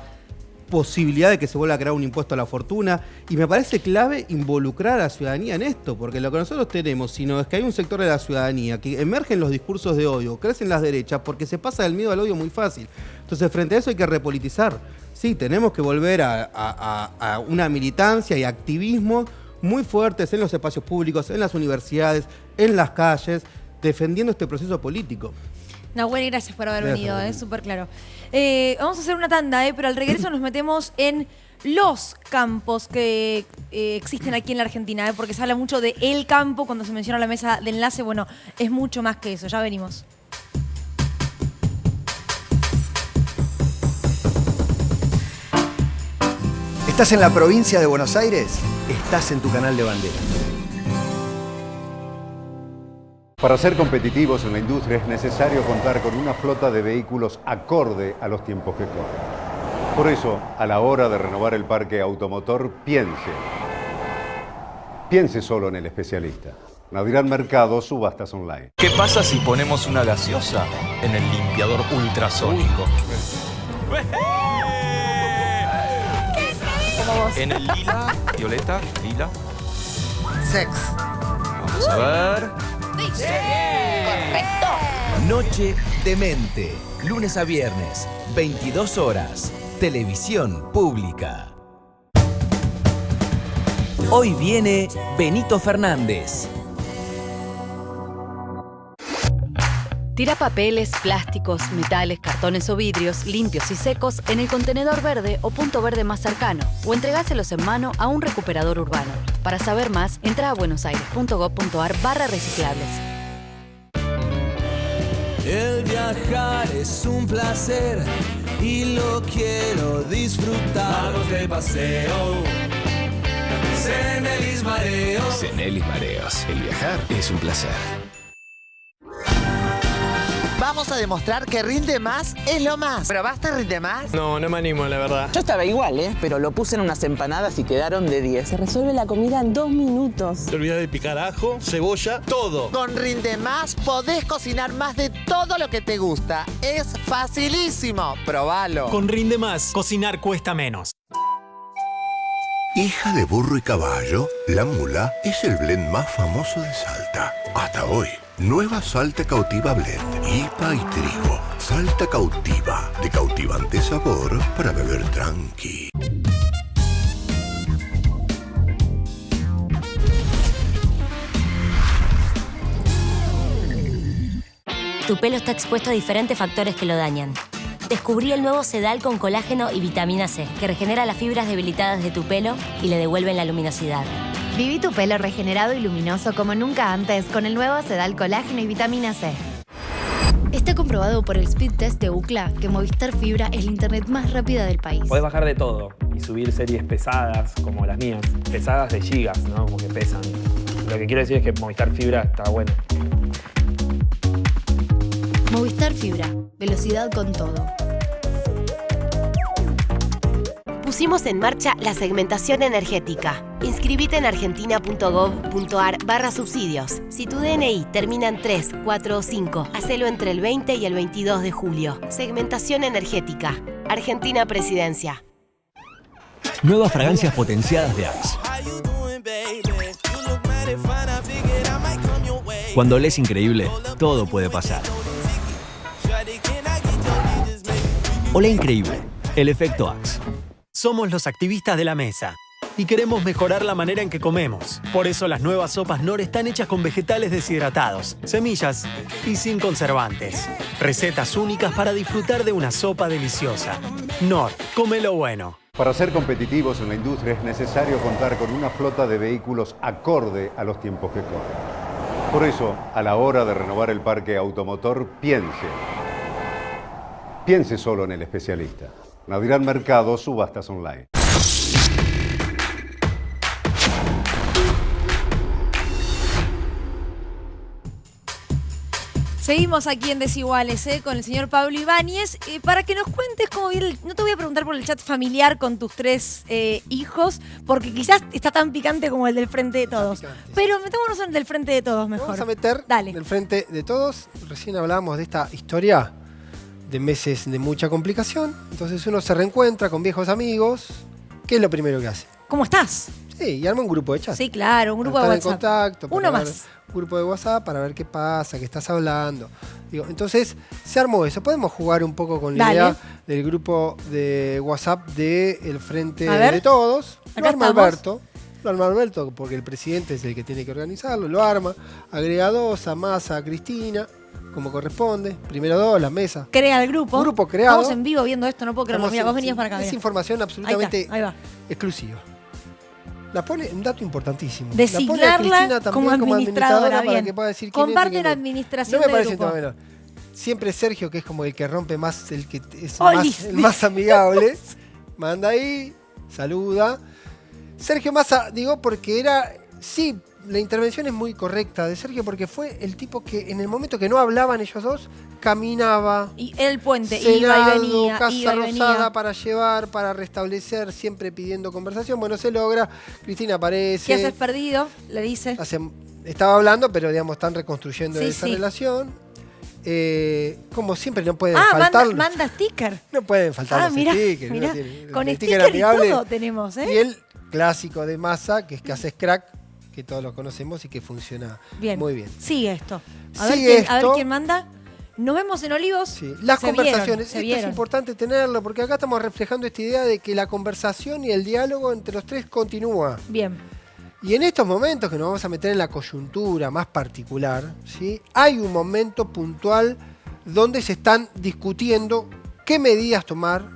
posibilidad de que se vuelva a crear un impuesto a la fortuna, y me parece clave involucrar a la ciudadanía en esto, porque lo que nosotros tenemos, sino es que hay un sector de la ciudadanía que emergen los discursos de odio, crecen las derechas, porque se pasa del miedo al odio muy fácil. Entonces, frente a eso hay que repolitizar. Sí, tenemos que volver a una militancia y activismo muy fuertes en los espacios públicos, en las universidades, en las calles, defendiendo este proceso político. Nahuel, gracias por haber venido, súper claro. Vamos a hacer una tanda, pero al regreso nos metemos en los campos que existen aquí en la Argentina, porque se habla mucho de el campo cuando se menciona la mesa de enlace. Bueno, es mucho más que eso, ya venimos. ¿Estás en la provincia de Buenos Aires? Estás en tu canal de bandera. Para ser competitivos en la industria es necesario contar con una flota de vehículos acorde a los tiempos que corren. Por eso, a la hora de renovar el parque automotor, piense solo en el especialista. Nadirán Mercado, subastas online. ¿Qué pasa si ponemos una gaseosa en el limpiador ultrasónico? En el lila, violeta, lila. Sex. Vamos a ver. ¡Sí! ¡Correcto! Noche Demente. Lunes a viernes, 22 horas. Televisión Pública. Hoy viene Benito Fernández. Tira papeles, plásticos, metales, cartones o vidrios limpios y secos en el contenedor verde o punto verde más cercano o entregáselos en mano a un recuperador urbano. Para saber más, entra a buenosaires.gov.ar/reciclables. El viajar es un placer y lo quiero disfrutar. Vamos de paseo. Cenelis Mareos. Cenelis Mareos. El viajar es un placer. Vamos a demostrar que rinde más es lo más. ¿Probaste rinde más? No, no me animo, la verdad. Yo estaba igual, pero lo puse en unas empanadas y quedaron de 10. Se resuelve la comida en 2 minutos. Te olvidas de picar ajo, cebolla, todo. Con rinde más podés cocinar más de todo lo que te gusta. Es facilísimo. Probalo. Con rinde más, cocinar cuesta menos. Hija de burro y caballo, la mula es el blend más famoso de Salta. Hasta hoy. Nueva Salta Cautiva Blend, IPA y trigo. Salta Cautiva, de cautivante sabor para beber tranqui. Tu pelo está expuesto a diferentes factores que lo dañan. Descubrí el nuevo Sedal con colágeno y vitamina C, que regenera las fibras debilitadas de tu pelo y le devuelven la luminosidad. Viví tu pelo regenerado y luminoso como nunca antes con el nuevo Sedal Colágeno y Vitamina C. Está comprobado por el Speed Test de UCLA que Movistar Fibra es la internet más rápida del país. Podés bajar de todo y subir series pesadas como las mías. Pesadas de gigas, ¿no? Como que pesan. Lo que quiero decir es que Movistar Fibra está bueno. Movistar Fibra. Velocidad con todo. Pusimos en marcha la segmentación energética. Inscribite en argentina.gov.ar/subsidios. Si tu DNI termina en 3, 4 o 5, hacelo entre el 20 y el 22 de julio. Segmentación energética. Argentina Presidencia. Nuevas fragancias potenciadas de Axe. Cuando lees increíble, todo puede pasar. Hola increíble, el efecto Axe. Somos los activistas de la mesa y queremos mejorar la manera en que comemos. Por eso las nuevas sopas Knorr están hechas con vegetales deshidratados, semillas y sin conservantes. Recetas únicas para disfrutar de una sopa deliciosa. Knorr, come lo bueno. Para ser competitivos en la industria es necesario contar con una flota de vehículos acorde a los tiempos que corren. Por eso, a la hora de renovar el parque automotor, piense solo en el especialista. Naviran Mercado, subastas online. Seguimos aquí en Desiguales, con el señor Pablo Ibáñez, para que nos cuentes cómo viene. No te voy a preguntar por el chat familiar con tus 3 hijos, porque quizás está tan picante como el del Frente de Todos. Pero metámonos en el del Frente de Todos mejor. Vamos a meter en el Frente de Todos. Recién hablábamos de esta historia de meses de mucha complicación. Entonces uno se reencuentra con viejos amigos. ¿Qué es lo primero que hace? ¿Cómo estás? Sí, y arma un grupo de chat. Sí, claro, un grupo de WhatsApp. En contacto. Uno más. Un grupo de WhatsApp para ver qué pasa, qué estás hablando. Digo, entonces se armó eso. Podemos jugar un poco con la idea del grupo de WhatsApp del Frente de Todos. Lo arma Alberto. Lo arma Alberto porque el presidente es el que tiene que organizarlo. Lo arma. Agrega 2 a Massa, a Cristina, como corresponde. Primero 2, la mesa. Crea el grupo. Un grupo creado. Estamos en vivo viendo esto, no puedo creerlo. Mira, vos venías para acá. Es información absolutamente ahí va. exclusiva. La pone un dato importantísimo. Designarla como administradora para que pueda decir quién comparte la administración no me del parece grupo. Menor. Siempre Sergio, que es como el que rompe más, el que es el más amigable, manda ahí, saluda. Sergio Massa, digo, porque sí, la intervención es muy correcta de Sergio, porque fue el tipo que en el momento que no hablaban ellos dos, caminaba. Y el puente, Senado, iba y venía. Casa Rosada para llevar, para restablecer, siempre pidiendo conversación. Bueno, se logra. Cristina aparece. ¿Qué haces perdido? Le dice. Estaba hablando, pero digamos, están reconstruyendo esa relación. Como siempre, no pueden faltar. Manda sticker. No pueden faltar los stickers. Mirá. No con sticker y todo tenemos, Y el clásico de Massa, que es crack, que todos lo conocemos y que funciona muy bien. Sigue esto. A ver quién manda. Nos vemos en Olivos. Sí. Las conversaciones. Esto es importante tenerlo, porque acá estamos reflejando esta idea de que la conversación y el diálogo entre los tres continúa. Bien. Y en estos momentos que nos vamos a meter en la coyuntura más particular, ¿sí? Hay un momento puntual donde se están discutiendo qué medidas tomar,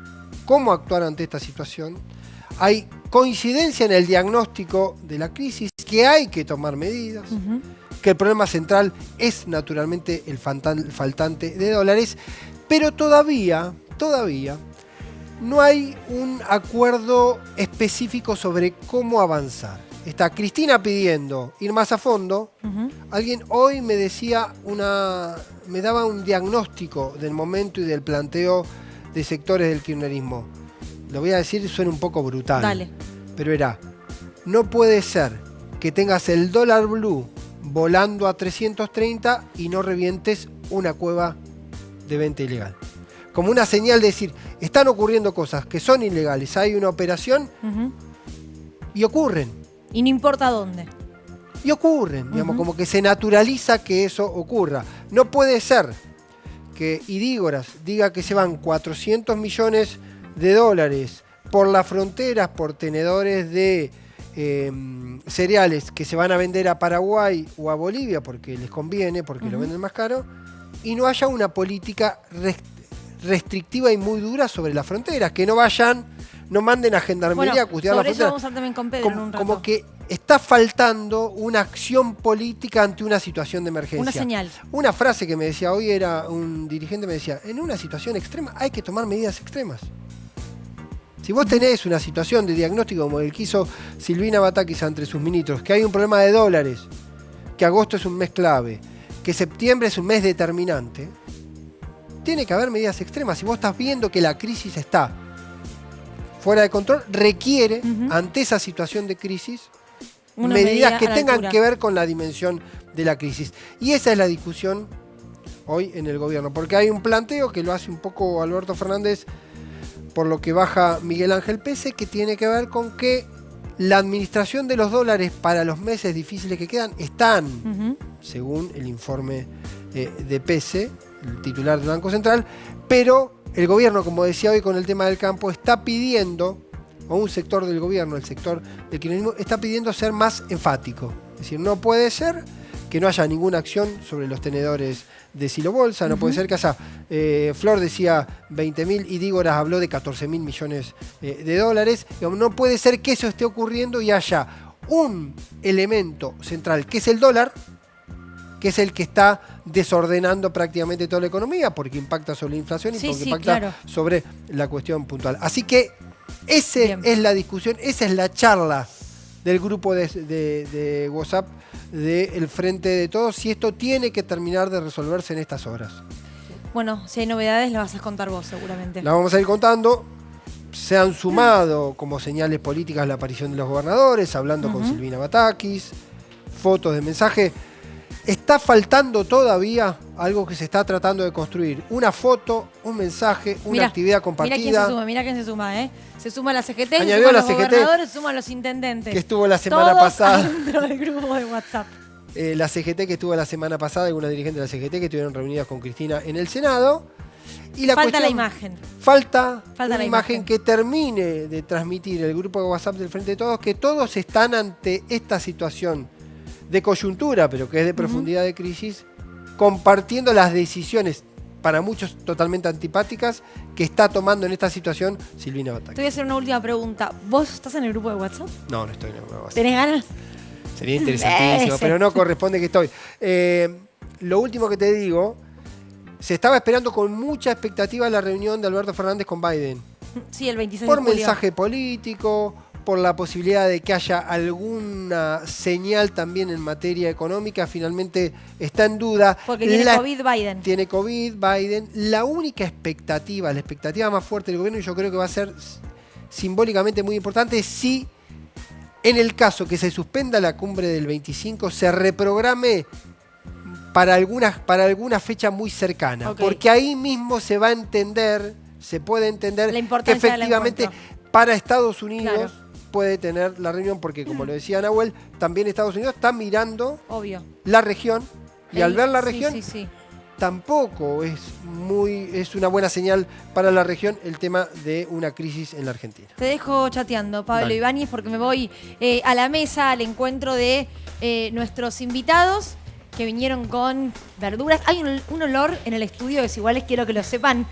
cómo actuar ante esta situación. Hay coincidencia en el diagnóstico de la crisis, que hay que tomar medidas, que el problema central es naturalmente el faltante de dólares, pero todavía no hay un acuerdo específico sobre cómo avanzar. Está Cristina pidiendo ir más a fondo. Alguien hoy me decía me daba un diagnóstico del momento y del planteo de sectores del kirchnerismo. Lo voy a decir, suena un poco brutal. Dale. Pero no puede ser que tengas el dólar blue volando a 330 y no revientes una cueva de venta ilegal. Como una señal de decir, están ocurriendo cosas que son ilegales, hay una operación y ocurren. Y no importa dónde. Y ocurren, digamos, como que se naturaliza que eso ocurra. No puede ser que Idígoras diga que se van 400 millones de dólares por las fronteras, por tenedores de cereales que se van a vender a Paraguay o a Bolivia porque les conviene, porque lo venden más caro, y no haya una política restrictiva y muy dura sobre las fronteras, que no manden a Gendarmería a custodiar la frontera. Sobre eso vamos a hablar también con Pedro en un rato. Como que está faltando una acción política ante una situación de emergencia. Una señal. Una frase que me decía hoy era un dirigente, me decía, en una situación extrema hay que tomar medidas extremas. Si vos tenés una situación de diagnóstico como el que hizo Silvina Batakis ante sus ministros, que hay un problema de dólares, que agosto es un mes clave, que septiembre es un mes determinante, tiene que haber medidas extremas. Si vos estás viendo que la crisis está fuera de control, requiere, ante esa situación de crisis, medidas que tengan que ver con la dimensión de la crisis. Y esa es la discusión hoy en el gobierno, porque hay un planteo que lo hace un poco Alberto Fernández, por lo que baja Miguel Ángel Pese, que tiene que ver con que la administración de los dólares para los meses difíciles que quedan están, según el informe de Pese, el titular del Banco Central, pero el gobierno, como decía hoy con el tema del campo, está pidiendo, o un sector del gobierno, el sector del kirchnerismo, está pidiendo ser más enfático. Es decir, no puede ser que no haya ninguna acción sobre los tenedores de Silo Bolsa, no puede ser que haya, Flor decía 20.000 y Dígoras habló de 14.000 millones de dólares. No puede ser que eso esté ocurriendo y haya un elemento central, que es el dólar, que es el que está desordenando prácticamente toda la economía, porque impacta sobre la inflación y porque impacta sobre la cuestión puntual. Así que esa es la discusión, esa es la charla del grupo de WhatsApp del Frente de Todos, si esto tiene que terminar de resolverse en estas horas. Bueno, si hay novedades las vas a contar vos seguramente. Las vamos a ir contando. Se han sumado como señales políticas la aparición de los gobernadores, hablando con Silvina Batakis, fotos de mensaje. Está faltando todavía algo que se está tratando de construir. Una foto, un mensaje, una actividad compartida. Mira quién se suma, ¿eh? Se suma la CGT, se Añadió suman la los CGT, gobernadores, se suman los intendentes. Que estuvo la semana pasada. Dentro del grupo de WhatsApp. La CGT que estuvo la semana pasada, algunas dirigentes de la CGT que estuvieron reunidas con Cristina en el Senado. Y falta la imagen. Falta una imagen que termine de transmitir el grupo de WhatsApp del Frente de Todos, que todos están ante esta situación de coyuntura, pero que es de profundidad de crisis, compartiendo las decisiones, para muchos totalmente antipáticas, que está tomando en esta situación Silvina Batakis. Te voy a hacer una última pregunta. ¿Vos estás en el grupo de WhatsApp? No estoy en el grupo de WhatsApp. ¿Tenés ganas? Sería interesantísimo, pero no corresponde que estoy. Lo último que te digo, se estaba esperando con mucha expectativa la reunión de Alberto Fernández con Biden. Sí, el 26 de julio. Por mensaje político, por la posibilidad de que haya alguna señal también en materia económica, finalmente está en duda. Porque tiene COVID Biden. Tiene COVID Biden. La única expectativa, la expectativa más fuerte del gobierno, y yo creo que va a ser simbólicamente muy importante, si en el caso que se suspenda la cumbre del 25, se reprograme para alguna fecha muy cercana. Okay. Porque ahí mismo se va a entender, se puede entender que efectivamente para Estados Unidos puede tener la reunión, porque como lo decía Nahuel, también Estados Unidos está mirando la región, y al ver la región tampoco es una buena señal para la región el tema de una crisis en la Argentina. Te dejo chateando, Pablo Dale. Ibáñez, porque me voy a la mesa, al encuentro de nuestros invitados que vinieron con verduras. Hay un olor en el estudio, Desiguales, quiero que lo sepan,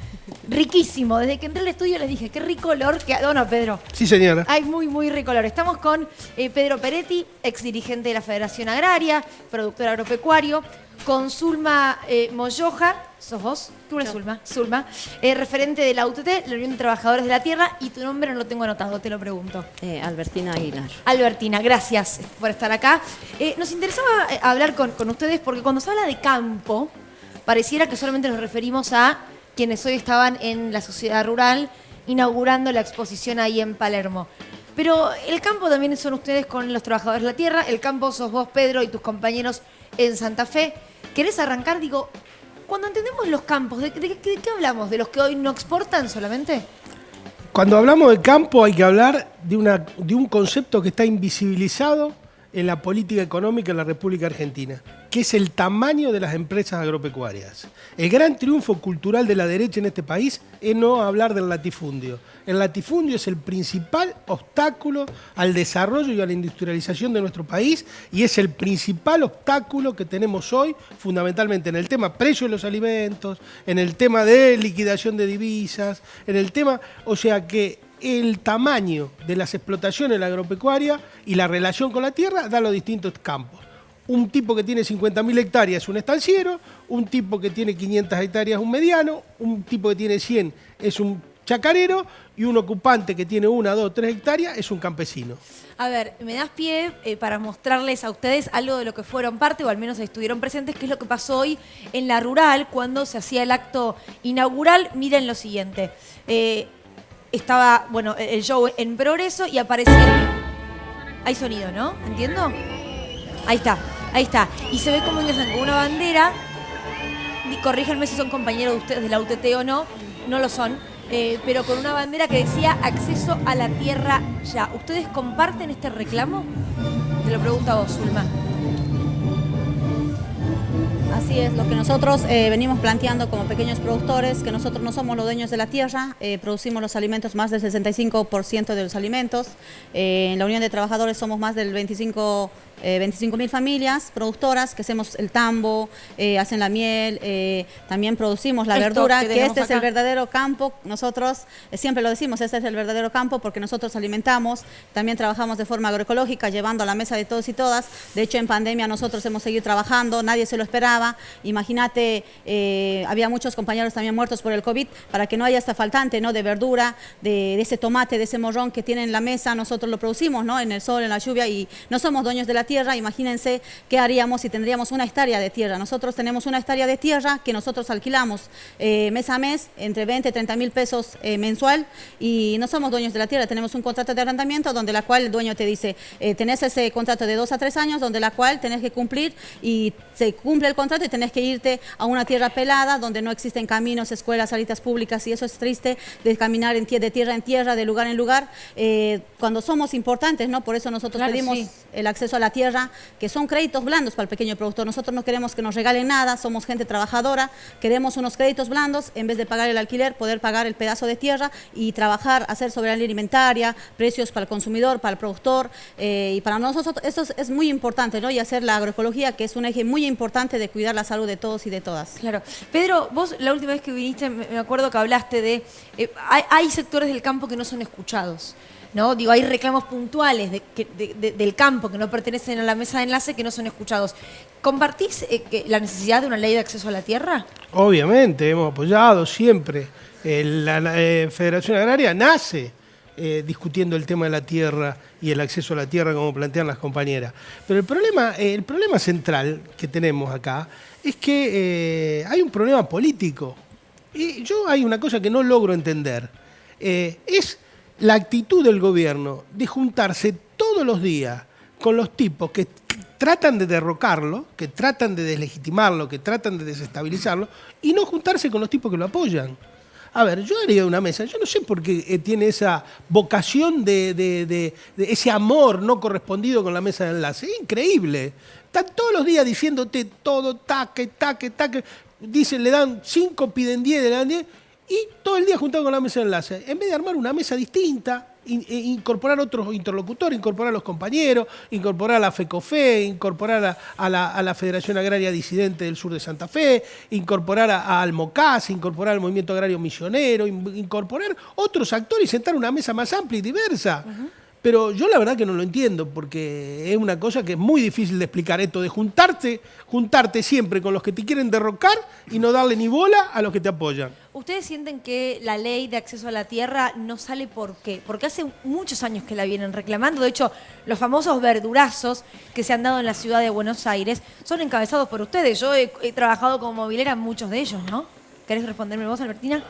riquísimo. Desde que entré al estudio les dije, qué rico olor. No, Pedro. Sí, señora. Hay muy, muy rico olor. Estamos con Pedro Peretti, ex dirigente de la Federación Agraria, productor agropecuario, con Zulma Moyoja, ¿sos vos? Tú eres Zulma. Zulma, referente de la UTT, la Unión de Trabajadores de la Tierra, y tu nombre no lo tengo anotado, te lo pregunto. Albertina Aguilar. Albertina, gracias por estar acá. Nos interesaba hablar con ustedes porque cuando se habla de campo, pareciera que solamente nos referimos a quienes hoy estaban en la sociedad rural inaugurando la exposición ahí en Palermo. Pero el campo también son ustedes con los trabajadores de la tierra, el campo sos vos, Pedro, y tus compañeros en Santa Fe. ¿Querés arrancar? Digo, cuando entendemos los campos, ¿de qué hablamos? ¿De los que hoy no exportan solamente? Cuando hablamos de campo hay que hablar de un concepto que está invisibilizado en la política económica en la República Argentina, que es el tamaño de las empresas agropecuarias. El gran triunfo cultural de la derecha en este país es no hablar del latifundio. El latifundio es el principal obstáculo al desarrollo y a la industrialización de nuestro país y es el principal obstáculo que tenemos hoy, fundamentalmente en el tema precio de los alimentos, en el tema de liquidación de divisas, en el tema, o sea que el tamaño de las explotaciones de la agropecuaria y la relación con la tierra da los distintos campos. Un tipo que tiene 50.000 hectáreas es un estanciero, un tipo que tiene 500 hectáreas es un mediano, un tipo que tiene 100 es un chacarero y un ocupante que tiene 1, 2, 3 hectáreas es un campesino. A ver, me das pie para mostrarles a ustedes algo de lo que fueron parte, o al menos estuvieron presentes, que es lo que pasó hoy en la rural cuando se hacía el acto inaugural. Miren lo siguiente. Estaba, bueno, el show en progreso y aparecieron... Hay sonido, ¿no? ¿Entiendo? Ahí está. Y se ve como ingresan con una bandera. Corríjanme si son compañeros de ustedes de la UTT o no. No lo son. Pero con una bandera que decía acceso a la tierra ya. ¿Ustedes comparten este reclamo? Te lo pregunto a vos, Zulma. Así es, lo que nosotros venimos planteando como pequeños productores, que nosotros no somos los dueños de la tierra, producimos los alimentos, más del 65% de los alimentos. En la Unión de Trabajadores somos más del 25.000 familias productoras que hacemos el tambo, hacen la miel, también producimos la verdura, que este es el verdadero campo. Nosotros siempre lo decimos, este es el verdadero campo porque nosotros alimentamos, también trabajamos de forma agroecológica, llevando a la mesa de todos y todas. De hecho, en pandemia nosotros hemos seguido trabajando, nadie se lo esperaba. Imagínate, había muchos compañeros también muertos por el COVID, para que no haya esta faltante, ¿no?, de verdura, de ese tomate, de ese morrón que tienen en la mesa, nosotros lo producimos, ¿no?, en el sol, en la lluvia, y no somos dueños de la tierra. Imagínense qué haríamos si tendríamos una hectárea de tierra. Nosotros tenemos una hectárea de tierra que nosotros alquilamos mes a mes, entre 20 y 30 mil pesos mensual, y no somos dueños de la tierra. Tenemos un contrato de arrendamiento donde la cual el dueño te dice, tenés ese contrato de 2 a 3 años, donde la cual tenés que cumplir, y se cumple el contrato y tenés que irte a una tierra pelada donde no existen caminos, escuelas, salidas públicas, y eso es triste, de caminar de tierra en tierra, de lugar en lugar, cuando somos importantes, ¿no? Por eso nosotros pedimos el acceso a la tierra, que son créditos blandos para el pequeño productor. Nosotros no queremos que nos regalen nada, somos gente trabajadora, queremos unos créditos blandos, en vez de pagar el alquiler, poder pagar el pedazo de tierra y trabajar, hacer soberanía alimentaria, precios para el consumidor, para el productor, y para nosotros eso es muy importante, ¿no? Y hacer la agroecología, que es un eje muy importante de cuidar la salud de todos y de todas. Claro. Pedro, vos la última vez que viniste, me acuerdo que hablaste de... hay sectores del campo que no son escuchados, ¿no? Digo, hay reclamos puntuales del campo que no pertenecen a la mesa de enlace que no son escuchados. ¿Compartís la necesidad de una ley de acceso a la tierra? Obviamente, hemos apoyado siempre. La Federación Agraria nace discutiendo el tema de la tierra y el acceso a la tierra, como plantean las compañeras. Pero el problema central que tenemos acá es que hay un problema político. Y yo hay una cosa que no logro entender. Es la actitud del gobierno de juntarse todos los días con los tipos que tratan de derrocarlo, que tratan de deslegitimarlo, que tratan de desestabilizarlo, y no juntarse con los tipos que lo apoyan. A ver, yo haría una mesa. Yo no sé por qué tiene esa vocación de ese amor no correspondido con la mesa de enlace. Es increíble. Están todos los días diciéndote todo, taque. Dicen, le dan 5, piden 10, le dan 10. Y todo el día juntado con la mesa de enlace. En vez de armar una mesa distinta, incorporar otros interlocutores, incorporar a los compañeros, incorporar a la FECOFE, incorporar a la Federación Agraria Disidente del Sur de Santa Fe, incorporar a Almocás, incorporar al Movimiento Agrario Misionero, incorporar otros actores y sentar una mesa más amplia y diversa. Pero yo la verdad que no lo entiendo, porque es una cosa que es muy difícil de explicar, esto de juntarte siempre con los que te quieren derrocar y no darle ni bola a los que te apoyan. ¿Ustedes sienten que la ley de acceso a la tierra no sale por qué? Porque hace muchos años que la vienen reclamando. De hecho, los famosos verdurazos que se han dado en la ciudad de Buenos Aires son encabezados por ustedes. Yo he trabajado como movilera en muchos de ellos, ¿no? ¿Querés responderme vos, Albertina?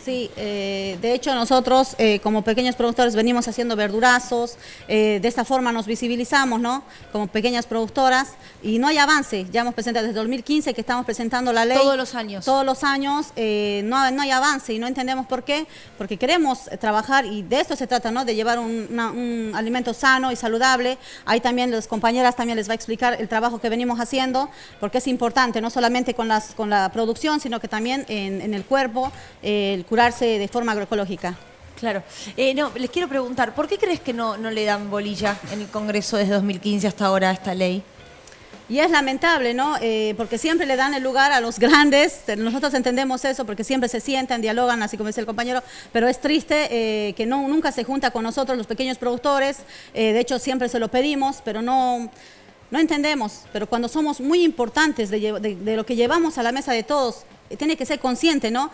Sí, de hecho nosotros como pequeños productores venimos haciendo verdurazos, de esta forma nos visibilizamos, ¿no? Como pequeñas productoras y no hay avance. Ya hemos presentado desde 2015 que estamos presentando la ley. Todos los años. Todos los años, no hay avance y no entendemos por qué, porque queremos trabajar y de esto se trata, ¿no? De llevar un alimento sano y saludable. Ahí también las compañeras también les va a explicar el trabajo que venimos haciendo, porque es importante, no solamente con la producción, sino que también en el cuerpo, el curarse de forma agroecológica. Claro. No, les quiero preguntar, ¿por qué crees que no le dan bolilla en el Congreso desde 2015 hasta ahora a esta ley? Y es lamentable, ¿no? Porque siempre le dan el lugar a los grandes. Nosotros entendemos eso porque siempre se sientan, dialogan, así como dice el compañero, pero es triste que nunca se junta con nosotros los pequeños productores. De hecho, siempre se lo pedimos, pero no entendemos. Pero cuando somos muy importantes de lo que llevamos a la mesa de todos, tiene que ser consciente, ¿no?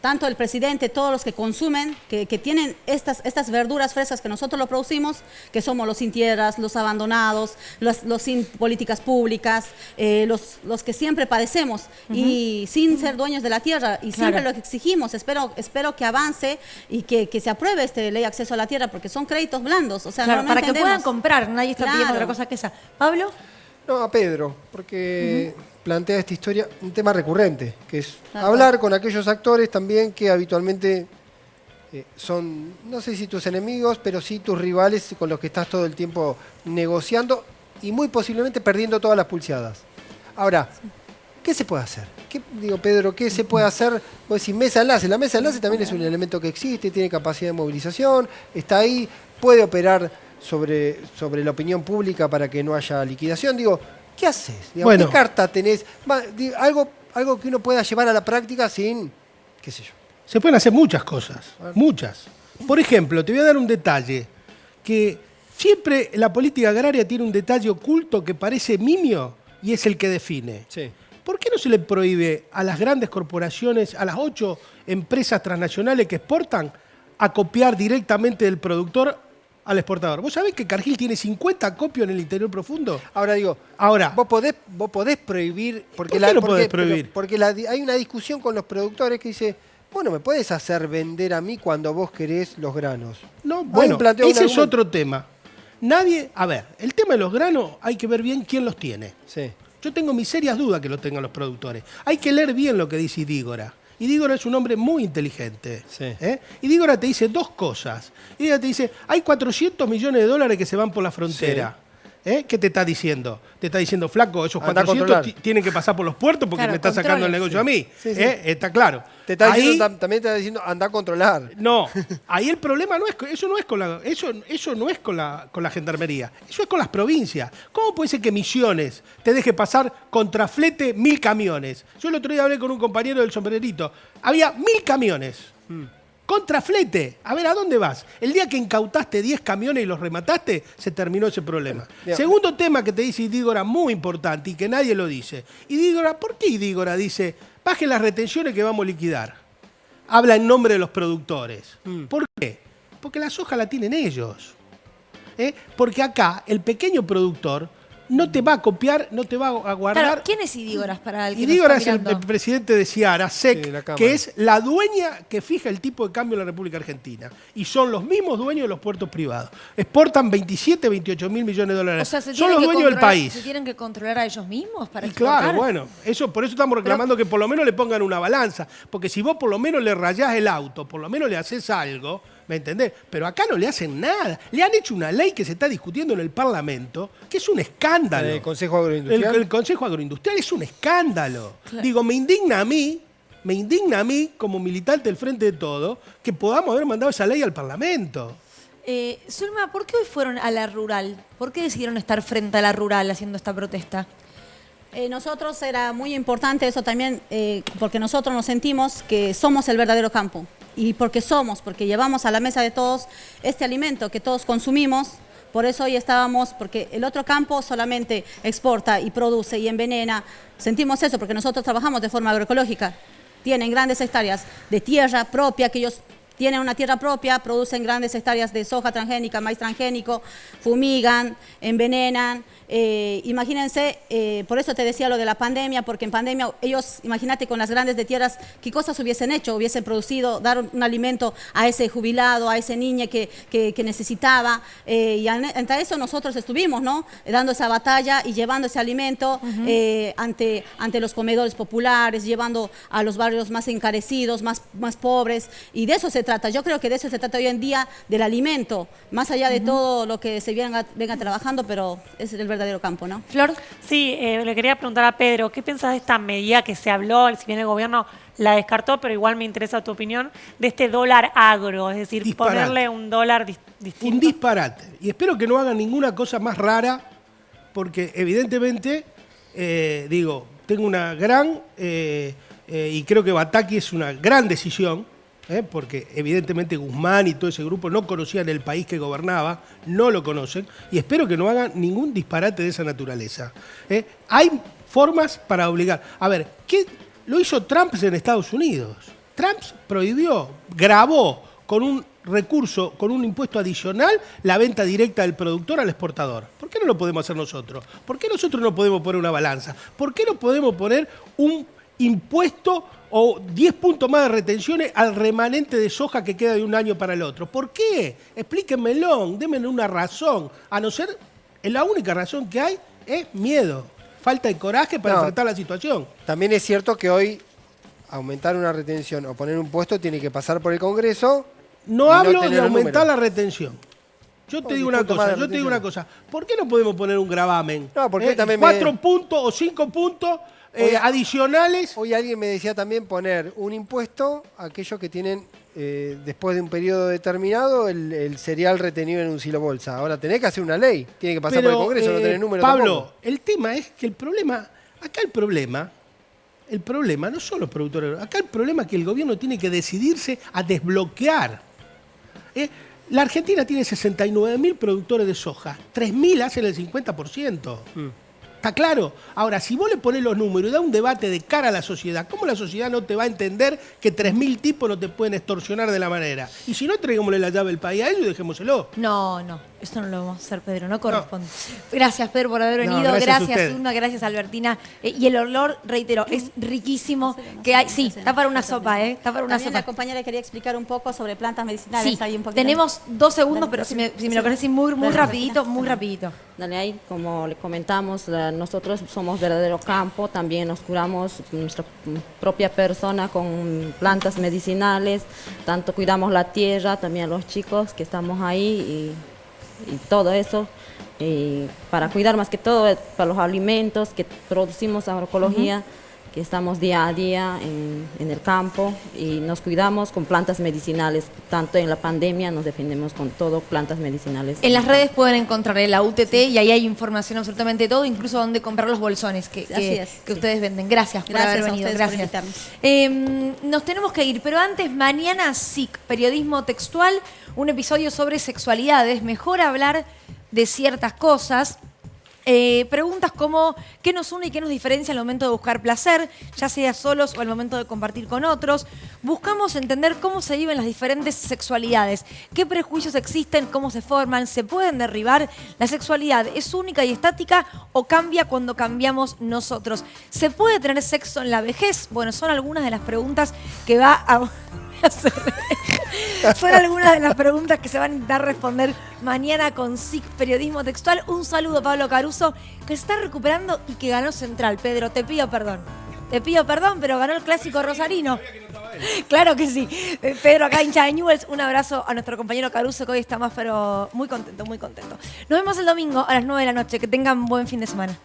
Tanto el presidente, todos los que consumen, que tienen estas verduras frescas que nosotros lo producimos, que somos los sin tierras, los abandonados, los sin políticas públicas, los que siempre padecemos y sin ser dueños de la tierra. Y siempre lo que exigimos, espero que avance y que se apruebe esta ley de acceso a la tierra, porque son créditos blandos. O sea, claro, no para entendemos. que puedan comprar, nadie está pidiendo otra cosa que esa. ¿Pablo? No, a Pedro, porque plantea esta historia, un tema recurrente, que es hablar con aquellos actores también que habitualmente son, no sé si tus enemigos, pero sí tus rivales con los que estás todo el tiempo negociando y muy posiblemente perdiendo todas las pulseadas. Ahora, ¿qué se puede hacer? Pedro, ¿qué se puede hacer? Pues sin mesa de enlace. La mesa de enlace también es un elemento que existe, tiene capacidad de movilización, está ahí, puede operar sobre la opinión pública para que no haya liquidación. ¿Qué haces? ¿Qué carta tenés? Algo que uno pueda llevar a la práctica sin, qué sé yo. Se pueden hacer muchas cosas, muchas. Por ejemplo, te voy a dar un detalle, que siempre la política agraria tiene un detalle oculto que parece nimio y es el que define. Sí. ¿Por qué no se le prohíbe a las grandes corporaciones, a las 8 empresas transnacionales que exportan, a copiar directamente del productor al exportador? ¿Vos sabés que Cargill tiene 50 acopios en el interior profundo? Ahora, vos podés prohibir... ¿Por qué lo podés prohibir? Porque hay una discusión con los productores que dice, bueno, ¿me podés hacer vender a mí cuando vos querés los granos? No, bueno, ese es otro tema. El tema de los granos hay que ver bien quién los tiene. Sí. Yo tengo mis serias dudas que los tengan los productores. Hay que leer bien lo que dice Idígora. Idígora es un hombre muy inteligente. Sí. Idígora te dice dos cosas. Idígora te dice, hay 400 millones de dólares que se van por la frontera. Sí. ¿Qué te está diciendo? Te está diciendo, flaco, esos 400 tienen que pasar por los puertos porque me está sacando el negocio a mí. Sí, sí. Está claro. También te está diciendo, anda a controlar. No, ahí el problema no es con la gendarmería, eso es con las provincias. ¿Cómo puede ser que Misiones te deje pasar contra flete 1000 camiones? Yo el otro día hablé con un compañero del sombrerito, había 1000 camiones. Contra flete. A ver, ¿a dónde vas? El día que incautaste 10 camiones y los remataste, se terminó ese problema. Bien. Segundo tema que te dice Idígora, muy importante y que nadie lo dice. Idígora, ¿por qué Idígora dice, bajen las retenciones que vamos a liquidar? Habla en nombre de los productores. ¿Por qué? Porque la soja la tienen ellos. Porque acá el pequeño productor no te va a copiar, no te va a guardar. Claro, ¿quién es Idígoras para el que Idígoras nos está es el mirando? presidente de Ciara, SEC, Sí, la Cámara. que es la dueña que fija el tipo de cambio en la República Argentina. Y son los mismos dueños de los puertos privados. Exportan 27, 28 mil millones de dólares. O sea, ¿se son los tienen que dueños del controlar- país. ¿Se tienen que controlar a ellos mismos para Y exportar? claro, bueno, por eso estamos reclamando que por lo menos le pongan una balanza. Porque si vos por lo menos le rayás el auto, por lo menos le haces algo, ¿me entendés? Pero acá no le hacen nada. Le han hecho una ley que se está discutiendo en el Parlamento, que es un escándalo. ¿El Consejo Agroindustrial? El Consejo Agroindustrial es un escándalo. Claro. Digo, me indigna a mí, como militante del Frente de Todo, que podamos haber mandado esa ley al Parlamento. Zulma, ¿por qué hoy fueron a la rural? ¿Por qué decidieron estar frente a la rural haciendo esta protesta? Nosotros era muy importante eso también, porque nosotros nos sentimos que somos el verdadero campo. Y porque llevamos a la mesa de todos este alimento que todos consumimos. Por eso hoy estábamos, porque el otro campo solamente exporta y produce y envenena. Sentimos eso porque nosotros trabajamos de forma agroecológica. Tienen grandes hectáreas de tierra propia, que ellos tienen una tierra propia, producen grandes hectáreas de soja transgénica, maíz transgénico, fumigan, envenenan. Imagínense, por eso te decía lo de la pandemia, porque en pandemia ellos, imagínate con las grandes de tierras, qué cosas hubiesen hecho, hubiesen producido, dar un alimento a ese jubilado, a ese niño que necesitaba, y ante eso nosotros estuvimos, ¿no? Dando esa batalla y llevando ese alimento ante los comedores populares, llevando a los barrios más encarecidos, más pobres, y de eso se trata. Yo creo que de eso se trata hoy en día, del alimento, más allá de todo lo que se venga trabajando, pero es el verdadero campo, ¿no? Flor. Sí, le quería preguntar a Pedro, ¿qué piensas de esta medida que se habló, si bien el gobierno la descartó, pero igual me interesa tu opinión, de este dólar agro, es decir, Disparate. ponerle un dólar distinto? Un disparate. Y espero que no hagan ninguna cosa más rara, porque evidentemente, tengo una gran, y creo que Bataki es una gran decisión, porque evidentemente Guzmán y todo ese grupo no conocían el país que gobernaba, no lo conocen, y espero que no hagan ningún disparate de esa naturaleza. Hay formas para obligar. A ver, ¿qué lo hizo Trump en Estados Unidos? Trump prohibió, grabó con un recurso, con un impuesto adicional, la venta directa del productor al exportador. ¿Por qué no lo podemos hacer nosotros? ¿Por qué nosotros no podemos poner una balanza? ¿Por qué no podemos poner un impuesto o 10 puntos más de retenciones al remanente de soja que queda de un año para el otro? ¿Por qué? Explíquenmelo, démenme una razón. A no ser, la única razón que hay es miedo, falta de coraje para enfrentar la situación. También es cierto que hoy aumentar una retención o poner un puesto tiene que pasar por el Congreso. No hablo de aumentar la retención. Yo te digo una cosa, ¿por qué no podemos poner un gravamen? No, porque también 4 puntos o 5 puntos adicionales. Hoy alguien me decía también poner un impuesto a aquellos que tienen, después de un periodo determinado, el cereal retenido en un silo bolsa. Ahora tenés que hacer una ley, tiene que pasar por el Congreso, no tenés número Pablo, tampoco. el tema es que el problema no son los productores, acá el problema es que el gobierno tiene que decidirse a desbloquear. La Argentina tiene 69.000 productores de soja, 3.000 hacen el 50%. ¿Está claro? Ahora, si vos le ponés los números y da un debate de cara a la sociedad, ¿cómo la sociedad no te va a entender que 3.000 tipos no te pueden extorsionar de la manera? Y si no, traigámosle la llave del país a ellos y dejémoselo. No, esto no lo vamos a hacer, Pedro, no corresponde. Gracias, Pedro, por haber venido. gracias Gracias, Zulma, gracias, Albertina. Y el olor, reitero, es riquísimo. Que hay, sí, está para una sopa, Está para una También sopa. la compañera quería explicar un poco sobre plantas medicinales. Sí, Ahí un poquito. tenemos 2 segundos, pero si me lo querés decir muy rapidito, muy rapidito. Dale ahí, como le comentamos, nosotros somos verdadero campo, también nos curamos nuestra propia persona con plantas medicinales, tanto cuidamos la tierra, también a los chicos que estamos ahí y todo eso, para cuidar más que todo para los alimentos que producimos agroecología, que estamos día a día en el campo y nos cuidamos con plantas medicinales, tanto en la pandemia nos defendemos con todo plantas medicinales. En las redes pueden encontrar la UTT y ahí hay información absolutamente de todo, incluso dónde comprar los bolsones que ustedes venden. Gracias por haber venido. Gracias. Nos tenemos que ir, pero antes, mañana SIC, periodismo textual, un episodio sobre sexualidades. Mejor hablar de ciertas cosas. Preguntas como ¿qué nos une y qué nos diferencia al momento de buscar placer, ya sea solos o al momento de compartir con otros? Buscamos entender cómo se viven las diferentes sexualidades, qué prejuicios existen, cómo se forman, se pueden derribar, la sexualidad es única y estática o cambia cuando cambiamos nosotros. ¿Se puede tener sexo en la vejez? Bueno, son algunas de las preguntas que va a... Son algunas de las preguntas que se van a intentar responder mañana con SIC Periodismo Textual. Un saludo a Pablo Caruso, que se está recuperando y que ganó Central. Pedro, te pido perdón. Te pido perdón, pero ganó el clásico rosarino. Claro que sí. Pedro, acá hincha de Newell's. Un abrazo a nuestro compañero Caruso, que hoy está más, pero muy contento, muy contento. Nos vemos el domingo a las 9 de la noche. Que tengan buen fin de semana.